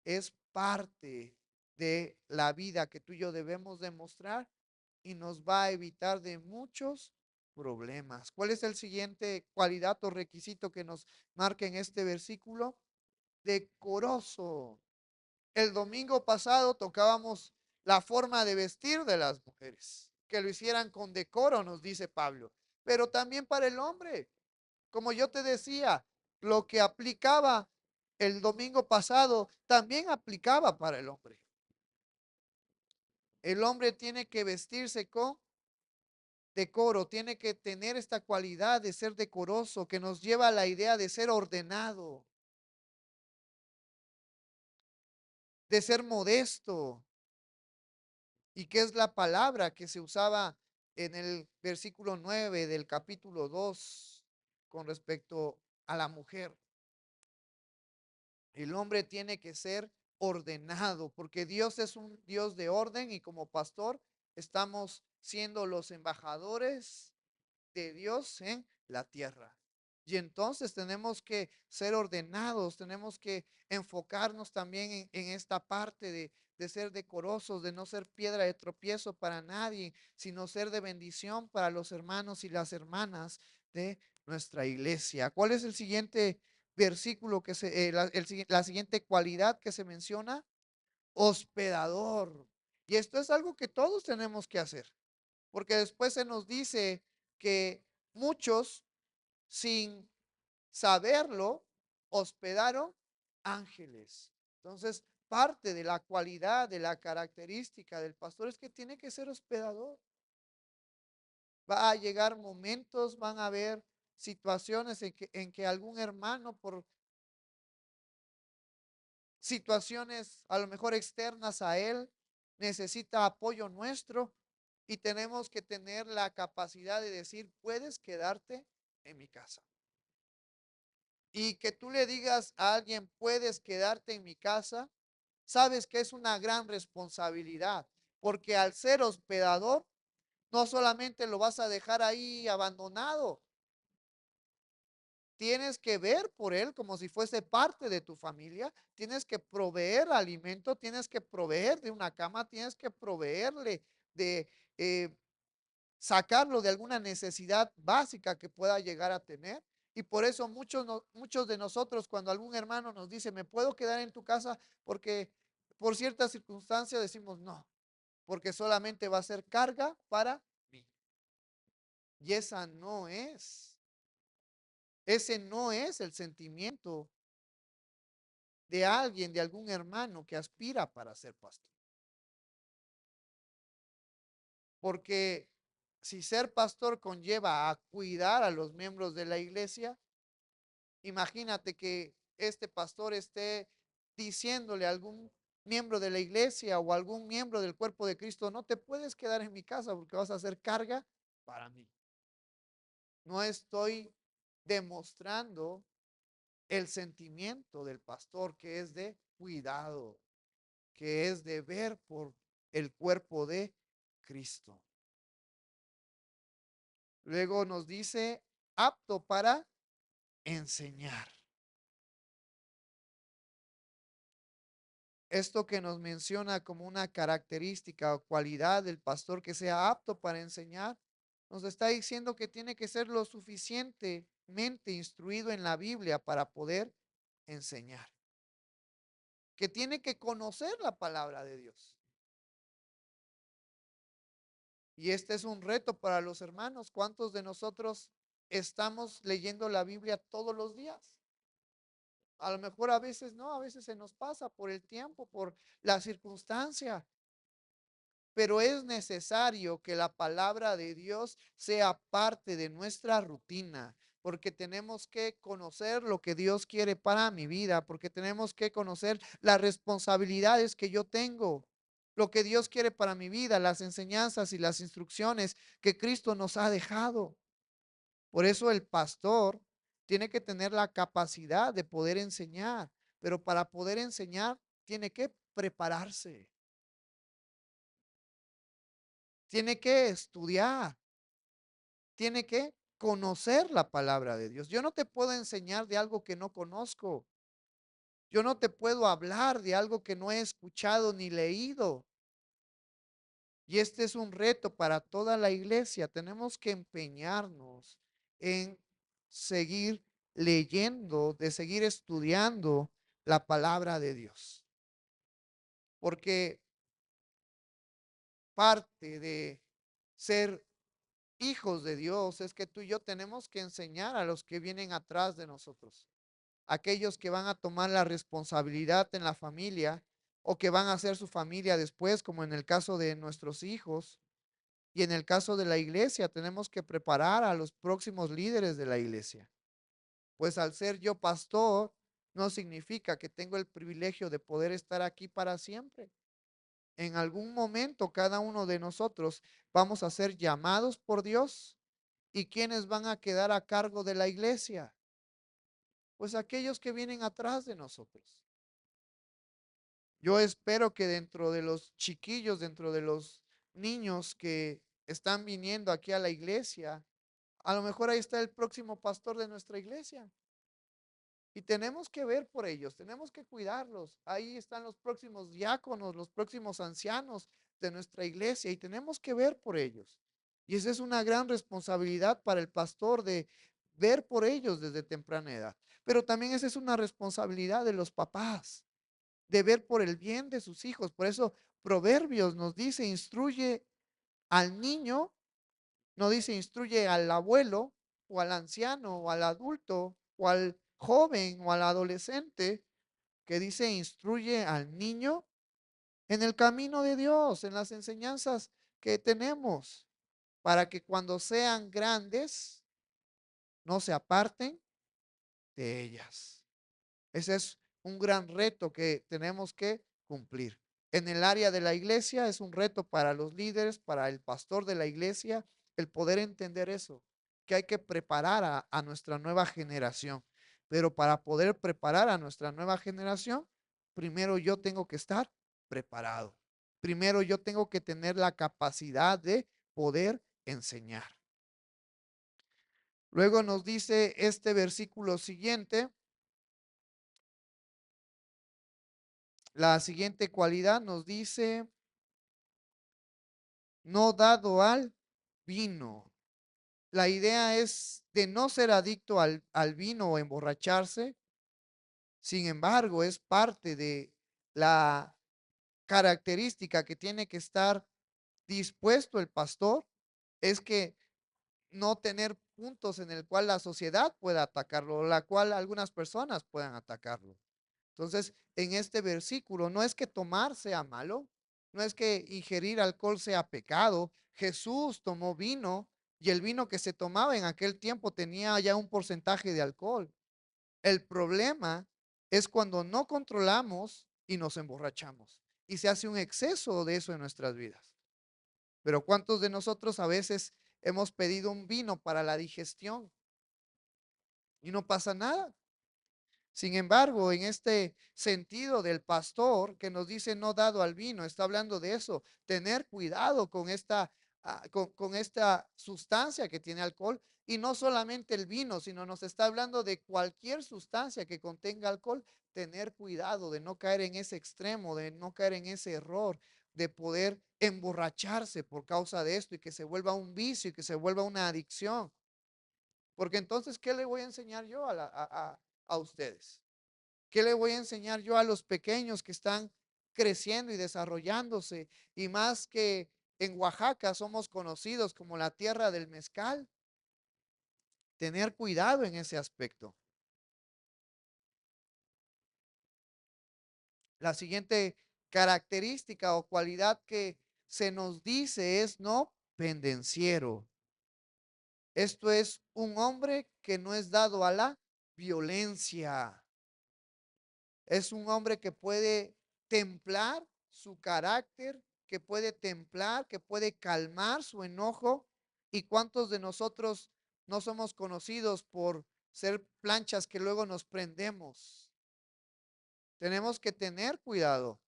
Speaker 1: es parte de la vida que tú y yo debemos demostrar y nos va a evitar de muchos problemas. ¿Cuál es el siguiente cualidad o requisito que nos marca en este versículo? Decoroso. El domingo pasado tocábamos la forma de vestir de las mujeres, que lo hicieran con decoro, nos dice Pablo, pero también para el hombre. Como yo te decía, lo que aplicaba el domingo pasado también aplicaba para el hombre. El hombre tiene que vestirse con decoro, tiene que tener esta cualidad de ser decoroso, que nos lleva a la idea de ser ordenado, de ser modesto. ¿Y qué es la palabra que se usaba en el versículo 9 del capítulo 2 con respecto a la mujer? El hombre tiene que ser ordenado, porque Dios es un Dios de orden y como pastor estamos siendo los embajadores de Dios en la tierra. Y entonces tenemos que ser ordenados, tenemos que enfocarnos también en esta parte de ser decorosos, de no ser piedra de tropiezo para nadie, sino ser de bendición para los hermanos y las hermanas de nuestra iglesia. ¿Cuál es el siguiente versículo que la siguiente cualidad que se menciona? Hospedador. Y esto es algo que todos tenemos que hacer, porque después se nos dice que muchos, sin saberlo, hospedaron ángeles. Entonces, parte de la cualidad, de la característica del pastor es que tiene que ser hospedador. Va a llegar momentos, van a haber situaciones en que algún hermano, por situaciones a lo mejor externas a él, necesita apoyo nuestro y tenemos que tener la capacidad de decir, puedes quedarte en mi casa. Y que tú le digas a alguien, puedes quedarte en mi casa, sabes que es una gran responsabilidad, porque al ser hospedador, no solamente lo vas a dejar ahí abandonado, tienes que ver por él como si fuese parte de tu familia, tienes que proveer alimento, tienes que proveer de una cama, tienes que proveerle de sacarlo de alguna necesidad básica que pueda llegar a tener. Y por eso muchos de nosotros, cuando algún hermano nos dice, ¿me puedo quedar en tu casa? Porque por ciertas circunstancias decimos no, porque solamente va a ser carga para mí. Y ese no es el sentimiento de alguien, de algún hermano que aspira para ser pastor. Porque si ser pastor conlleva a cuidar a los miembros de la iglesia, imagínate que este pastor esté diciéndole a algún miembro de la iglesia o algún miembro del cuerpo de Cristo, no te puedes quedar en mi casa porque vas a hacer carga para mí. No estoy demostrando el sentimiento del pastor que es de cuidado, que es de ver por el cuerpo de Cristo. Luego nos dice apto para enseñar. Esto que nos menciona como una característica o cualidad del pastor que sea apto para enseñar, nos está diciendo que tiene que ser lo suficientemente instruido en la Biblia para poder enseñar, que tiene que conocer la palabra de Dios. Y este es un reto para los hermanos. ¿Cuántos de nosotros estamos leyendo la Biblia todos los días? A lo mejor a veces no, a veces se nos pasa por el tiempo, por la circunstancia, pero es necesario que la palabra de Dios sea parte de nuestra rutina, porque tenemos que conocer lo que Dios quiere para mi vida, porque tenemos que conocer las responsabilidades que yo tengo, lo que Dios quiere para mi vida, las enseñanzas y las instrucciones que Cristo nos ha dejado. Por eso el pastor tiene que tener la capacidad de poder enseñar, pero para poder enseñar tiene que prepararse, tiene que estudiar, tiene que conocer la palabra de Dios. Yo no te puedo enseñar de algo que no conozco. Yo no te puedo hablar de algo que no he escuchado ni leído. Y este es un reto para toda la iglesia. Tenemos que empeñarnos en seguir leyendo, de seguir estudiando la palabra de Dios. Porque parte de ser hijos de Dios es que tú y yo tenemos que enseñar a los que vienen atrás de nosotros, aquellos que van a tomar la responsabilidad en la familia o que van a hacer su familia después, como en el caso de nuestros hijos. Y en el caso de la iglesia, tenemos que preparar a los próximos líderes de la iglesia. Pues al ser yo pastor, no significa que tengo el privilegio de poder estar aquí para siempre. En algún momento, cada uno de nosotros vamos a ser llamados por Dios. ¿Y quiénes van a quedar a cargo de la iglesia? Pues aquellos que vienen atrás de nosotros. Yo espero que dentro de los chiquillos, dentro de los niños que están viniendo aquí a la iglesia, a lo mejor ahí está el próximo pastor de nuestra iglesia. Y tenemos que ver por ellos, tenemos que cuidarlos. Ahí están los próximos diáconos, los próximos ancianos de nuestra iglesia y tenemos que ver por ellos. Y esa es una gran responsabilidad para el pastor de ver por ellos desde temprana edad. Pero también esa es una responsabilidad de los papás, de ver por el bien de sus hijos. Por eso Proverbios nos dice, instruye al niño, no dice instruye al abuelo o al anciano o al adulto o al joven o al adolescente, que dice instruye al niño en el camino de Dios, en las enseñanzas que tenemos, para que cuando sean grandes no se aparten de ellas. Ese es un gran reto que tenemos que cumplir. En el área de la iglesia es un reto para los líderes, para el pastor de la iglesia, el poder entender eso, que hay que preparar a nuestra nueva generación. Pero para poder preparar a nuestra nueva generación, primero yo tengo que estar preparado. Primero yo tengo que tener la capacidad de poder enseñar. Luego nos dice este versículo siguiente, la siguiente cualidad nos dice, no dado al vino. La idea es de no ser adicto al vino o emborracharse. Sin embargo, es parte de la característica que tiene que estar dispuesto el pastor, es que no tener puntos en el cual la sociedad pueda atacarlo, la cual algunas personas puedan atacarlo. Entonces, en este versículo, no es que tomar sea malo, no es que ingerir alcohol sea pecado. Jesús tomó vino y el vino que se tomaba en aquel tiempo tenía ya un porcentaje de alcohol. El problema es cuando no controlamos y nos emborrachamos y se hace un exceso de eso en nuestras vidas. Pero ¿cuántos de nosotros a veces hemos pedido un vino para la digestión y no pasa nada? Sin embargo, en este sentido del pastor que nos dice no dado al vino, está hablando de eso, tener cuidado con con esta sustancia que tiene alcohol y no solamente el vino, sino nos está hablando de cualquier sustancia que contenga alcohol, tener cuidado de no caer en ese extremo, de no caer en ese error, de poder emborracharse por causa de esto y que se vuelva un vicio y que se vuelva una adicción. Porque entonces, ¿qué le voy a enseñar yo a ustedes? ¿Qué le voy a enseñar yo a los pequeños que están creciendo y desarrollándose? Y más que en Oaxaca somos conocidos como la tierra del mezcal. Tener cuidado en ese aspecto. La siguiente característica o cualidad que se nos dice es no pendenciero. Esto es un hombre que no es dado a la violencia. Es un hombre que puede templar su carácter, que puede templar, que puede calmar su enojo. ¿Y cuántos de nosotros no somos conocidos por ser planchas que luego nos prendemos? Tenemos que tener cuidado.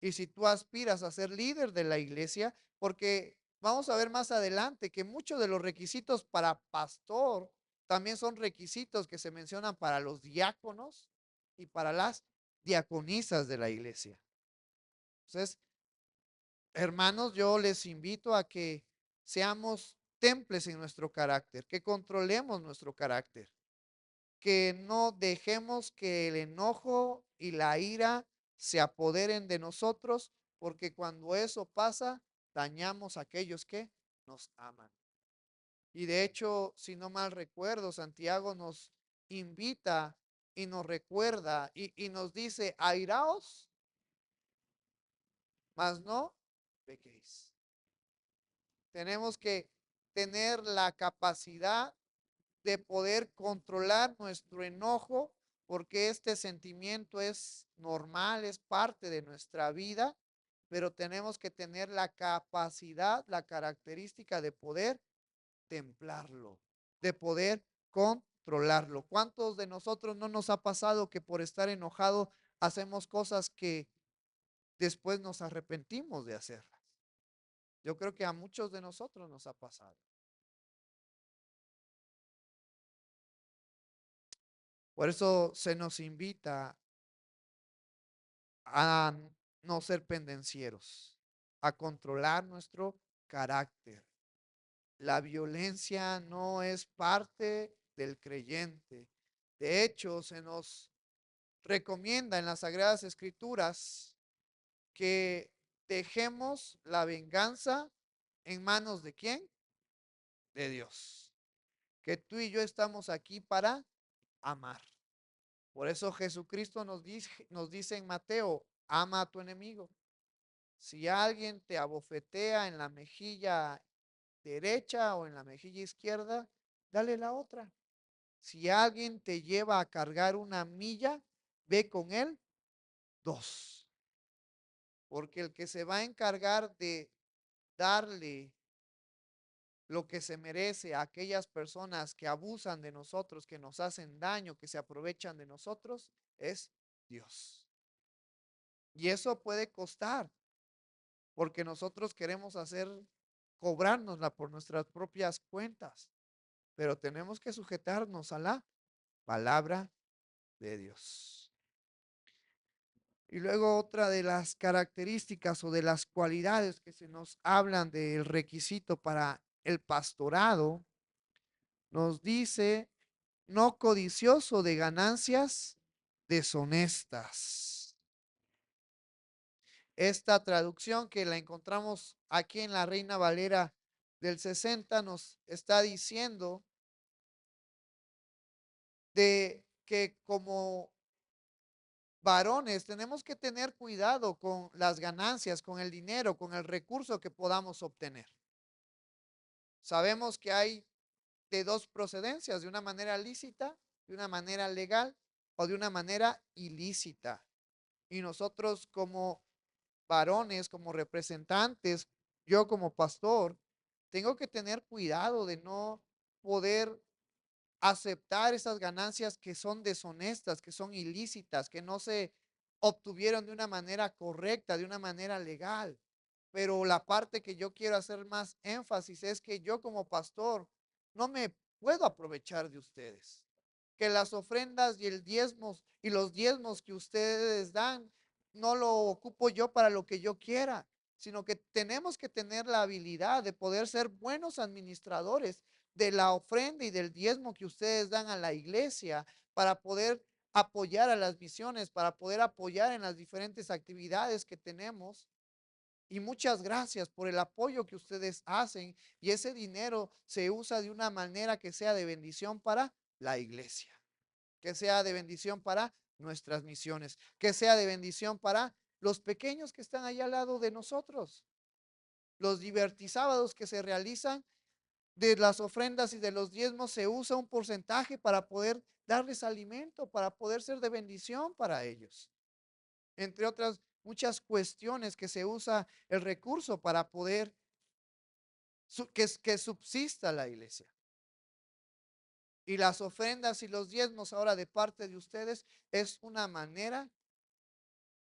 Speaker 1: Y si tú aspiras a ser líder de la iglesia, porque vamos a ver más adelante que muchos de los requisitos para pastor también son requisitos que se mencionan para los diáconos y para las diaconisas de la iglesia. Entonces, hermanos, yo les invito a que seamos temples en nuestro carácter, que controlemos nuestro carácter, que no dejemos que el enojo y la ira se apoderen de nosotros, porque cuando eso pasa, dañamos a aquellos que nos aman. Y de hecho, si no mal recuerdo, Santiago nos invita y nos recuerda y nos dice, airaos, mas no pequéis. Tenemos que tener la capacidad de poder controlar nuestro enojo, porque este sentimiento es normal, es parte de nuestra vida, pero tenemos que tener la capacidad, la característica de poder templarlo, de poder controlarlo. ¿Cuántos de nosotros no nos ha pasado que por estar enojado hacemos cosas que después nos arrepentimos de hacerlas? Yo creo que a muchos de nosotros nos ha pasado. Por eso se nos invita a no ser pendencieros, a controlar nuestro carácter. La violencia no es parte del creyente. De hecho, se nos recomienda en las Sagradas Escrituras que dejemos la venganza en manos de quién? De Dios. Que tú y yo estamos aquí para amar. Por eso Jesucristo nos dice en Mateo, ama a tu enemigo. Si alguien te abofetea en la mejilla derecha o en la mejilla izquierda, dale la otra. Si alguien te lleva a cargar una milla, ve con él dos. Porque el que se va a encargar de darle lo que se merece a aquellas personas que abusan de nosotros, que nos hacen daño, que se aprovechan de nosotros, es Dios. Y eso puede costar, porque nosotros queremos cobrárnosla por nuestras propias cuentas, pero tenemos que sujetarnos a la palabra de Dios. Y luego otra de las características o de las cualidades que se nos hablan del requisito para el pastorado, nos dice no codicioso de ganancias deshonestas. Esta traducción que la encontramos aquí en la Reina Valera del 60 nos está diciendo de que como varones tenemos que tener cuidado con las ganancias, con el dinero, con el recurso que podamos obtener. Sabemos que hay de dos procedencias, de una manera lícita, de una manera legal o de una manera ilícita. Y nosotros como varones, como representantes, yo como pastor, tengo que tener cuidado de no poder aceptar esas ganancias que son deshonestas, que son ilícitas, que no se obtuvieron de una manera correcta, de una manera legal. Pero la parte que yo quiero hacer más énfasis es que yo como pastor no me puedo aprovechar de ustedes. Que las ofrendas y el diezmos y los diezmos que ustedes dan no lo ocupo yo para lo que yo quiera, sino que tenemos que tener la habilidad de poder ser buenos administradores de la ofrenda y del diezmo que ustedes dan a la iglesia para poder apoyar a las misiones, para poder apoyar en las diferentes actividades que tenemos. Y muchas gracias por el apoyo que ustedes hacen y ese dinero se usa de una manera que sea de bendición para la iglesia, que sea de bendición para nuestras misiones, que sea de bendición para los pequeños que están allá al lado de nosotros. Los divertisábados que se realizan de las ofrendas y de los diezmos se usa un porcentaje para poder darles alimento, para poder ser de bendición para ellos. Entre otras muchas cuestiones que se usa el recurso para poder que subsista la iglesia. Y las ofrendas y los diezmos ahora de parte de ustedes es una manera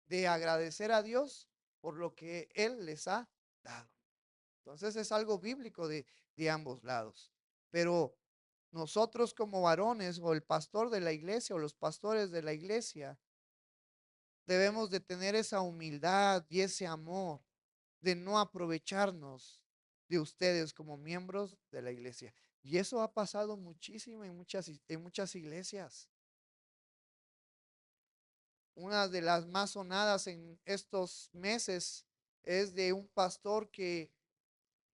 Speaker 1: de agradecer a Dios por lo que Él les ha dado. Entonces es algo bíblico de ambos lados. Pero nosotros como varones o el pastor de la iglesia o los pastores de la iglesia debemos de tener esa humildad y ese amor de no aprovecharnos de ustedes como miembros de la iglesia. Y eso ha pasado muchísimo en muchas iglesias. Una de las más sonadas en estos meses es de un pastor que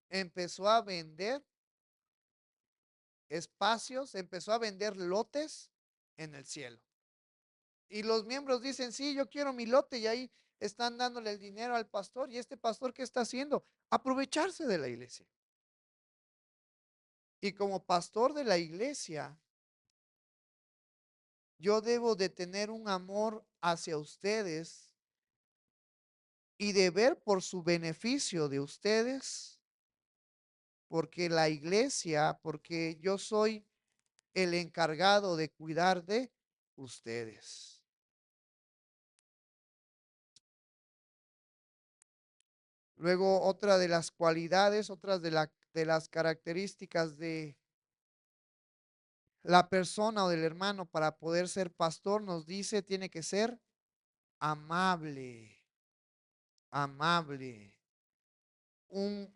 Speaker 1: empezó a vender espacios, empezó a vender lotes en el cielo. Y los miembros dicen, sí, yo quiero mi lote y ahí están dándole el dinero al pastor. ¿Y este pastor qué está haciendo? Aprovecharse de la iglesia. Y como pastor de la iglesia, yo debo de tener un amor hacia ustedes y de ver por su beneficio de ustedes, porque la iglesia, porque yo soy el encargado de cuidar de ustedes. Luego, otra de las cualidades, otras de las características de la persona o del hermano para poder ser pastor, nos dice, tiene que ser amable, amable. Un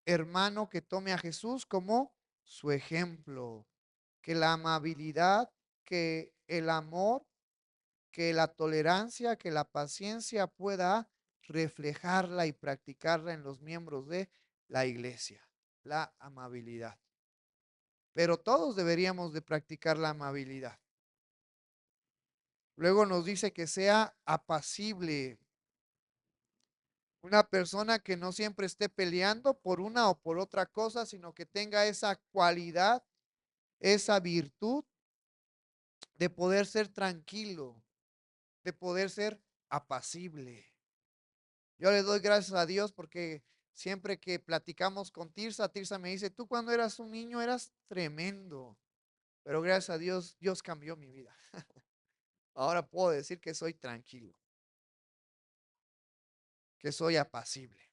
Speaker 1: hermano que tome a Jesús como su ejemplo, que la amabilidad, que el amor, que la tolerancia, que la paciencia pueda reflejarla y practicarla en los miembros de la iglesia, la amabilidad. Pero todos deberíamos de practicar la amabilidad. Luego nos dice que sea apacible, una persona que no siempre esté peleando por una o por otra cosa, sino que tenga esa cualidad, esa virtud de poder ser tranquilo, de poder ser apacible. Yo le doy gracias a Dios porque siempre que platicamos con Tirsa, Tirsa me dice, tú cuando eras un niño eras tremendo, pero gracias a Dios, Dios cambió mi vida. Ahora puedo decir que soy tranquilo, que soy apacible.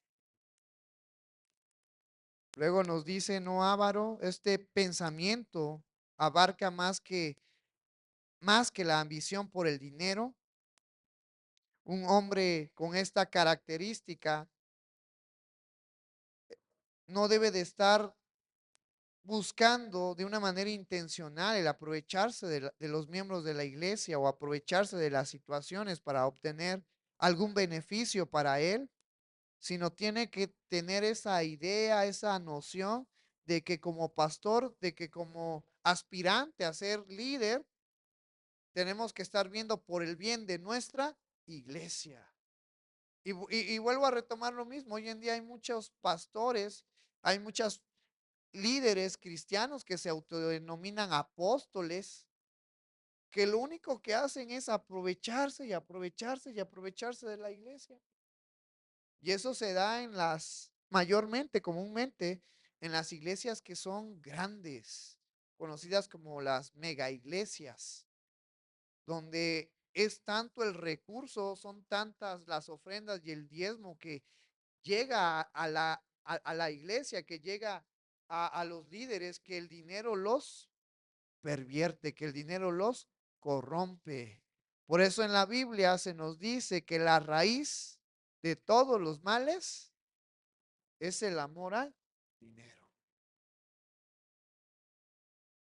Speaker 1: Luego nos dice, no avaro, este pensamiento abarca más que la ambición por el dinero. Un hombre con esta característica no debe de estar buscando de una manera intencional el aprovecharse de los miembros de la iglesia o aprovecharse de las situaciones para obtener algún beneficio para él, sino tiene que tener esa idea, esa noción de que como pastor, de que como aspirante a ser líder, tenemos que estar viendo por el bien de nuestra iglesia. Y vuelvo a retomar lo mismo, hoy en día hay muchos pastores, hay muchos líderes cristianos que se autodenominan apóstoles, que lo único que hacen es aprovecharse y aprovecharse y aprovecharse de la iglesia. Y eso se da en mayormente, comúnmente, en las iglesias que son grandes, conocidas como las mega iglesias, donde es tanto el recurso, son tantas las ofrendas y el diezmo que llega a la iglesia, que llega a los líderes, que el dinero los pervierte, que el dinero los corrompe. Por eso en la Biblia se nos dice que la raíz de todos los males es el amor al dinero.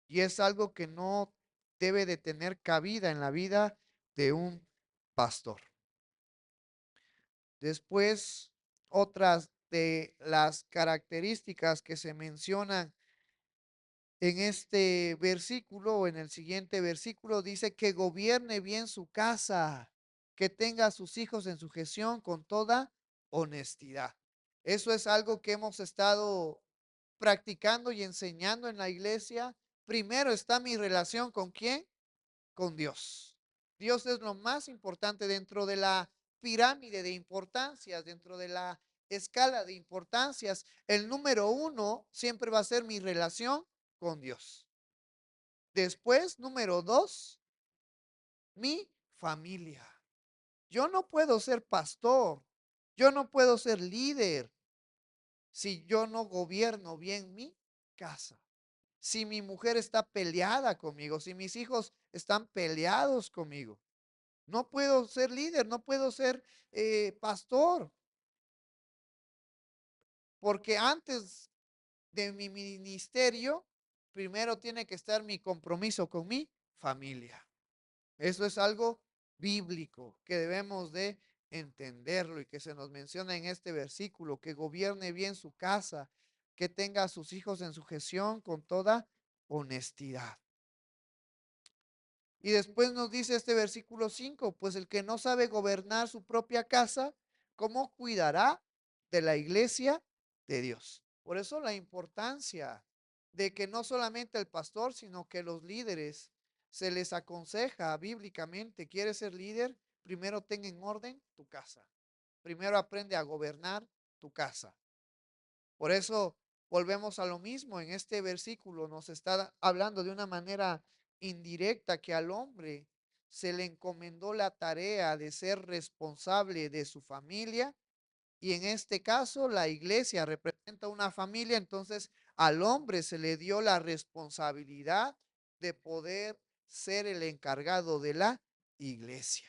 Speaker 1: Y es algo que no debe de tener cabida en la vida de un pastor. Después, otras de las características que se mencionan en este versículo o en el siguiente versículo dice que gobierne bien su casa, que tenga a sus hijos en sujeción con toda honestidad. Eso es algo que hemos estado practicando y enseñando en la iglesia, primero está mi relación con quién, con Dios. Dios es lo más importante dentro de la pirámide de importancias, dentro de la escala de importancias. El número uno siempre va a ser mi relación con Dios. Después, número dos, mi familia. Yo no puedo ser pastor, yo no puedo ser líder si yo no gobierno bien mi casa. Si mi mujer está peleada conmigo, si mis hijos están peleados conmigo, no puedo ser líder, no puedo ser pastor, porque antes de mi ministerio, primero tiene que estar mi compromiso con mi familia. Eso es algo bíblico que debemos de entenderlo y que se nos menciona en este versículo, que gobierne bien su casa, que tenga a sus hijos en sujeción con toda honestidad. Y después nos dice este versículo 5, pues el que no sabe gobernar su propia casa, ¿cómo cuidará de la iglesia de Dios? Por eso la importancia de que no solamente el pastor, sino que los líderes se les aconseja bíblicamente, ¿quieres ser líder? Primero ten en orden tu casa. Primero aprende a gobernar tu casa. Por eso volvemos a lo mismo. En este versículo nos está hablando de una manera indirecta que al hombre se le encomendó la tarea de ser responsable de su familia y en este caso la iglesia representa una familia, entonces al hombre se le dio la responsabilidad de poder ser el encargado de la iglesia.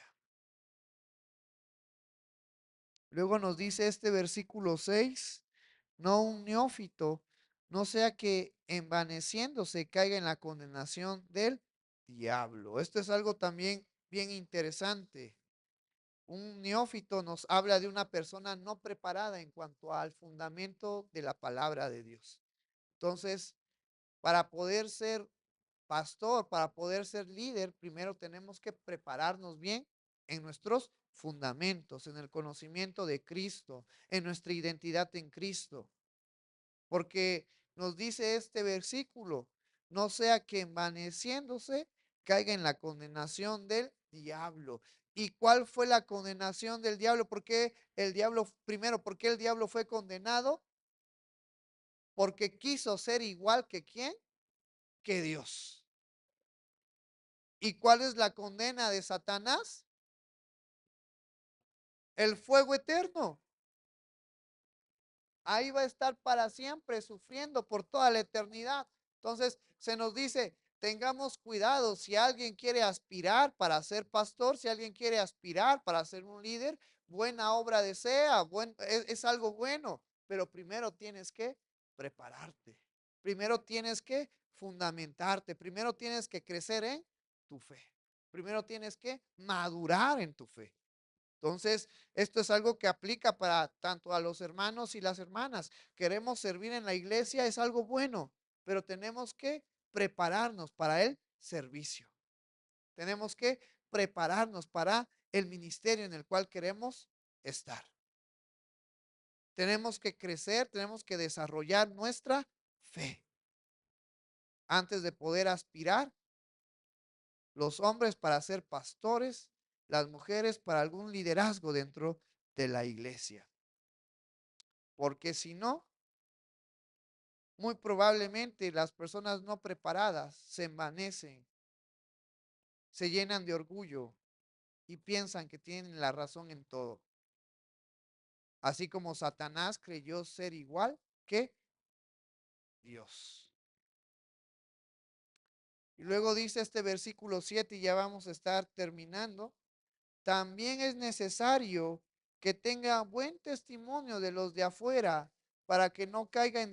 Speaker 1: Luego nos dice este versículo 6, no un neófito, no sea que envaneciéndose caiga en la condenación del diablo. Esto es algo también bien interesante. Un neófito nos habla de una persona no preparada en cuanto al fundamento de la palabra de Dios. Entonces, para poder ser pastor, para poder ser líder, primero tenemos que prepararnos bien en nuestros fundamentos, en el conocimiento de Cristo, en nuestra identidad en Cristo. Porque nos dice este versículo, no sea que envaneciéndose caiga en la condenación del diablo. ¿Y cuál fue la condenación del diablo? Porque el diablo, primero, ¿por qué el diablo fue condenado? Porque quiso ser igual que quién, que Dios. ¿Y cuál es la condena de Satanás? El fuego eterno. Ahí va a estar para siempre sufriendo por toda la eternidad. Entonces se nos dice, tengamos cuidado si alguien quiere aspirar para ser pastor, si alguien quiere aspirar para ser un líder, buena obra desea, es algo bueno, pero primero tienes que prepararte, primero tienes que fundamentarte, primero tienes que crecer en tu fe, primero tienes que madurar en tu fe. Entonces, esto es algo que aplica para tanto a los hermanos y las hermanas. Queremos servir en la iglesia, es algo bueno, pero tenemos que prepararnos para el servicio. Tenemos que prepararnos para el ministerio en el cual queremos estar. Tenemos que crecer, tenemos que desarrollar nuestra fe antes de poder aspirar, los hombres para ser pastores, las mujeres para algún liderazgo dentro de la iglesia. Porque si no, muy probablemente las personas no preparadas se envanecen, se llenan de orgullo y piensan que tienen la razón en todo. Así como Satanás creyó ser igual que Dios. Y luego dice este versículo 7 y ya vamos a estar terminando. También es necesario que tenga buen testimonio de los de afuera para que no caiga en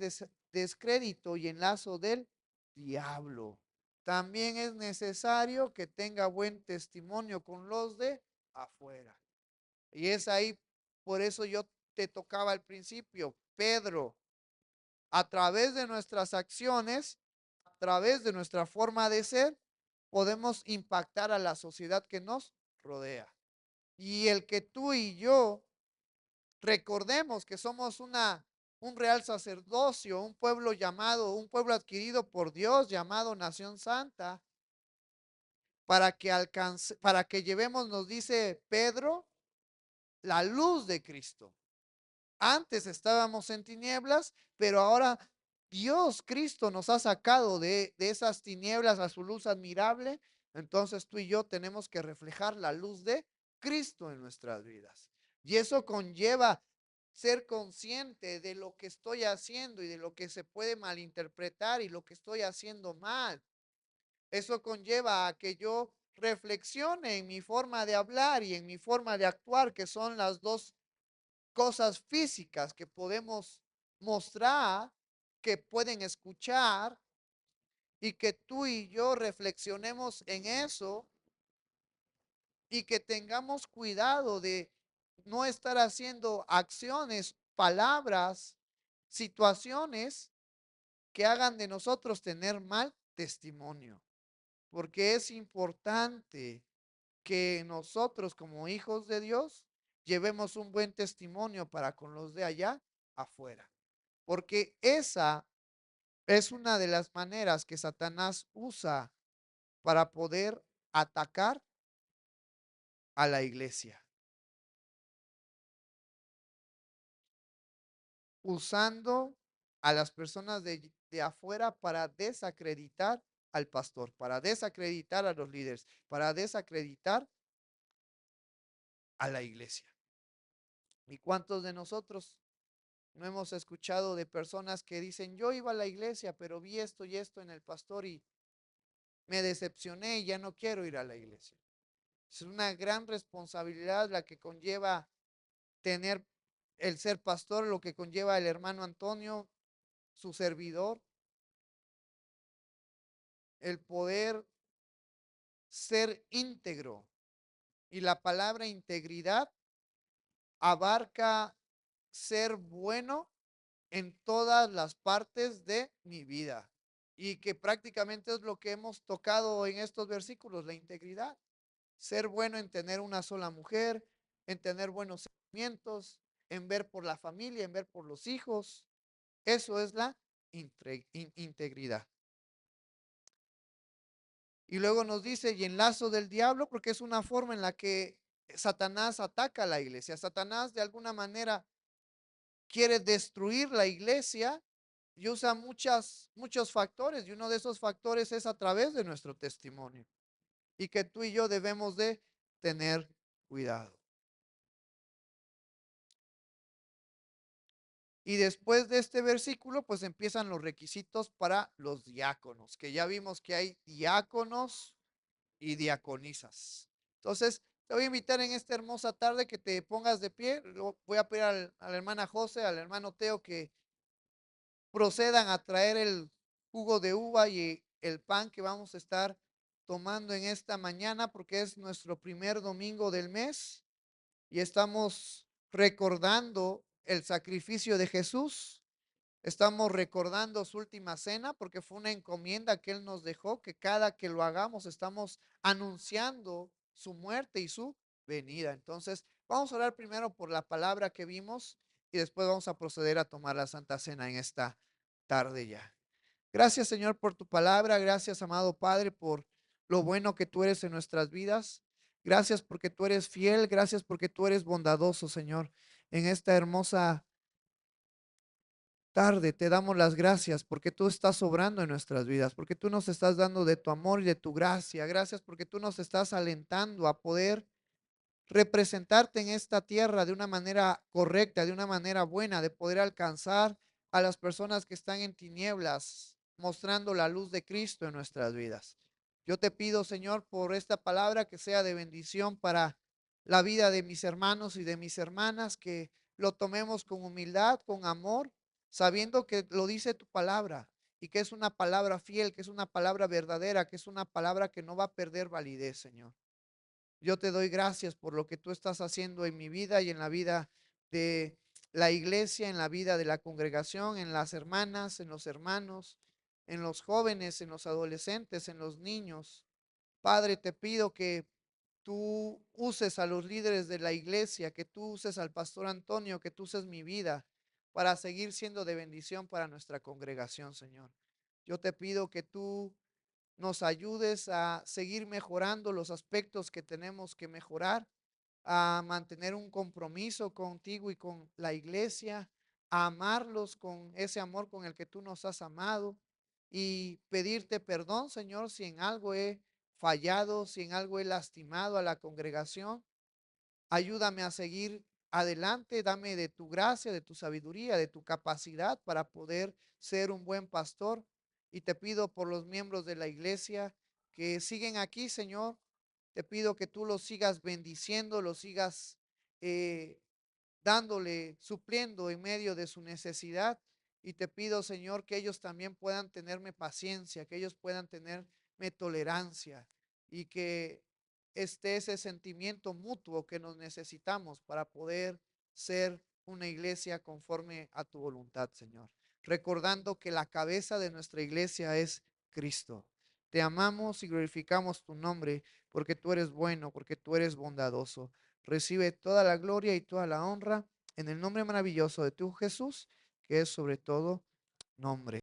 Speaker 1: descrédito y en lazo del diablo. También es necesario que tenga buen testimonio con los de afuera. Y es ahí, por eso yo te tocaba al principio, Pedro, a través de nuestras acciones, a través de nuestra forma de ser, podemos impactar a la sociedad que nos rodea. Y el que tú y yo recordemos que somos una un real sacerdocio, un pueblo llamado, un pueblo adquirido por Dios, llamado nación santa, para que llevemos, nos dice Pedro, la luz de Cristo. Antes estábamos en tinieblas, pero ahora Dios, Cristo, nos ha sacado de esas tinieblas a su luz admirable. Entonces tú y yo tenemos que reflejar la luz de Cristo en nuestras vidas. Y eso conlleva ser consciente de lo que estoy haciendo y de lo que se puede malinterpretar y lo que estoy haciendo mal. Eso conlleva a que yo reflexione en mi forma de hablar y en mi forma de actuar, que son las dos cosas físicas que podemos mostrar, que pueden escuchar, y que tú y yo reflexionemos en eso y que tengamos cuidado de no estar haciendo acciones, palabras, situaciones que hagan de nosotros tener mal testimonio. Porque es importante que nosotros como hijos de Dios llevemos un buen testimonio para con los de allá afuera. Porque esa es una de las maneras que Satanás usa para poder atacar a la iglesia. Usando a las personas de afuera para desacreditar al pastor, para desacreditar a los líderes, para desacreditar a la iglesia. ¿Y cuántos de nosotros no hemos escuchado de personas que dicen, yo iba a la iglesia, pero vi esto y esto en el pastor y me decepcioné y ya no quiero ir a la iglesia? Es una gran responsabilidad la que conlleva tener el ser pastor, lo que conlleva el hermano Antonio, su servidor, el poder ser íntegro. Y la palabra integridad abarca ser bueno en todas las partes de mi vida. Y que prácticamente es lo que hemos tocado en estos versículos, la integridad. Ser bueno en tener una sola mujer, en tener buenos sentimientos, en ver por la familia, en ver por los hijos. Eso es la integridad. Y luego nos dice, y en lazo del diablo, porque es una forma en la que Satanás ataca a la iglesia. Satanás de alguna manera quiere destruir la iglesia y usa muchos factores, y uno de esos factores es a través de nuestro testimonio. Y que tú y yo debemos de tener cuidado. Y después de este versículo, pues empiezan los requisitos para los diáconos, que ya vimos que hay diáconos y diaconisas. Entonces, te voy a invitar en esta hermosa tarde que te pongas de pie. Voy a pedir a la hermana José, al hermano Teo que procedan a traer el jugo de uva y el pan que vamos a estar tomando en esta mañana, porque es nuestro primer domingo del mes y estamos recordando el sacrificio de Jesús. Estamos recordando su última cena porque fue una encomienda que Él nos dejó, que cada que lo hagamos estamos anunciando su muerte y su venida. Entonces, vamos a orar primero por la palabra que vimos y después vamos a proceder a tomar la Santa Cena en esta tarde ya. Gracias, Señor, por tu palabra. Gracias, amado Padre, por lo bueno que tú eres en nuestras vidas. Gracias porque tú eres fiel. Gracias porque tú eres bondadoso, Señor, en esta hermosa tarde te damos las gracias porque tú estás obrando en nuestras vidas, porque tú nos estás dando de tu amor y de tu gracia. Gracias porque tú nos estás alentando a poder representarte en esta tierra de una manera correcta, de una manera buena, de poder alcanzar a las personas que están en tinieblas, mostrando la luz de Cristo en nuestras vidas. Yo te pido, Señor, por esta palabra que sea de bendición para la vida de mis hermanos y de mis hermanas, que lo tomemos con humildad, con amor, sabiendo que lo dice tu palabra y que es una palabra fiel, que es una palabra verdadera, que es una palabra que no va a perder validez, Señor. Yo te doy gracias por lo que tú estás haciendo en mi vida y en la vida de la iglesia, en la vida de la congregación, en las hermanas, en los hermanos, en los jóvenes, en los adolescentes, en los niños. Padre, te pido que tú uses a los líderes de la iglesia, que tú uses al pastor Antonio, que tú uses mi vida para seguir siendo de bendición para nuestra congregación, Señor. Yo te pido que tú nos ayudes a seguir mejorando los aspectos que tenemos que mejorar, a mantener un compromiso contigo y con la iglesia, a amarlos con ese amor con el que tú nos has amado y pedirte perdón, Señor, si en algo he fallado, si en algo he lastimado a la congregación. Ayúdame a seguir adelante, dame de tu gracia, de tu sabiduría, de tu capacidad para poder ser un buen pastor. Y te pido por los miembros de la iglesia que siguen aquí, Señor. Te pido que tú los sigas bendiciendo, los sigas eh, dándole, supliendo en medio de su necesidad. Y te pido, Señor, que ellos también puedan tenerme paciencia, que ellos puedan tenerme tolerancia y que esté ese sentimiento mutuo que nos necesitamos para poder ser una iglesia conforme a tu voluntad, Señor. Recordando que la cabeza de nuestra iglesia es Cristo. Te amamos y glorificamos tu nombre porque tú eres bueno, porque tú eres bondadoso. Recibe toda la gloria y toda la honra en el nombre maravilloso de tu Jesús, que es sobre todo nombre.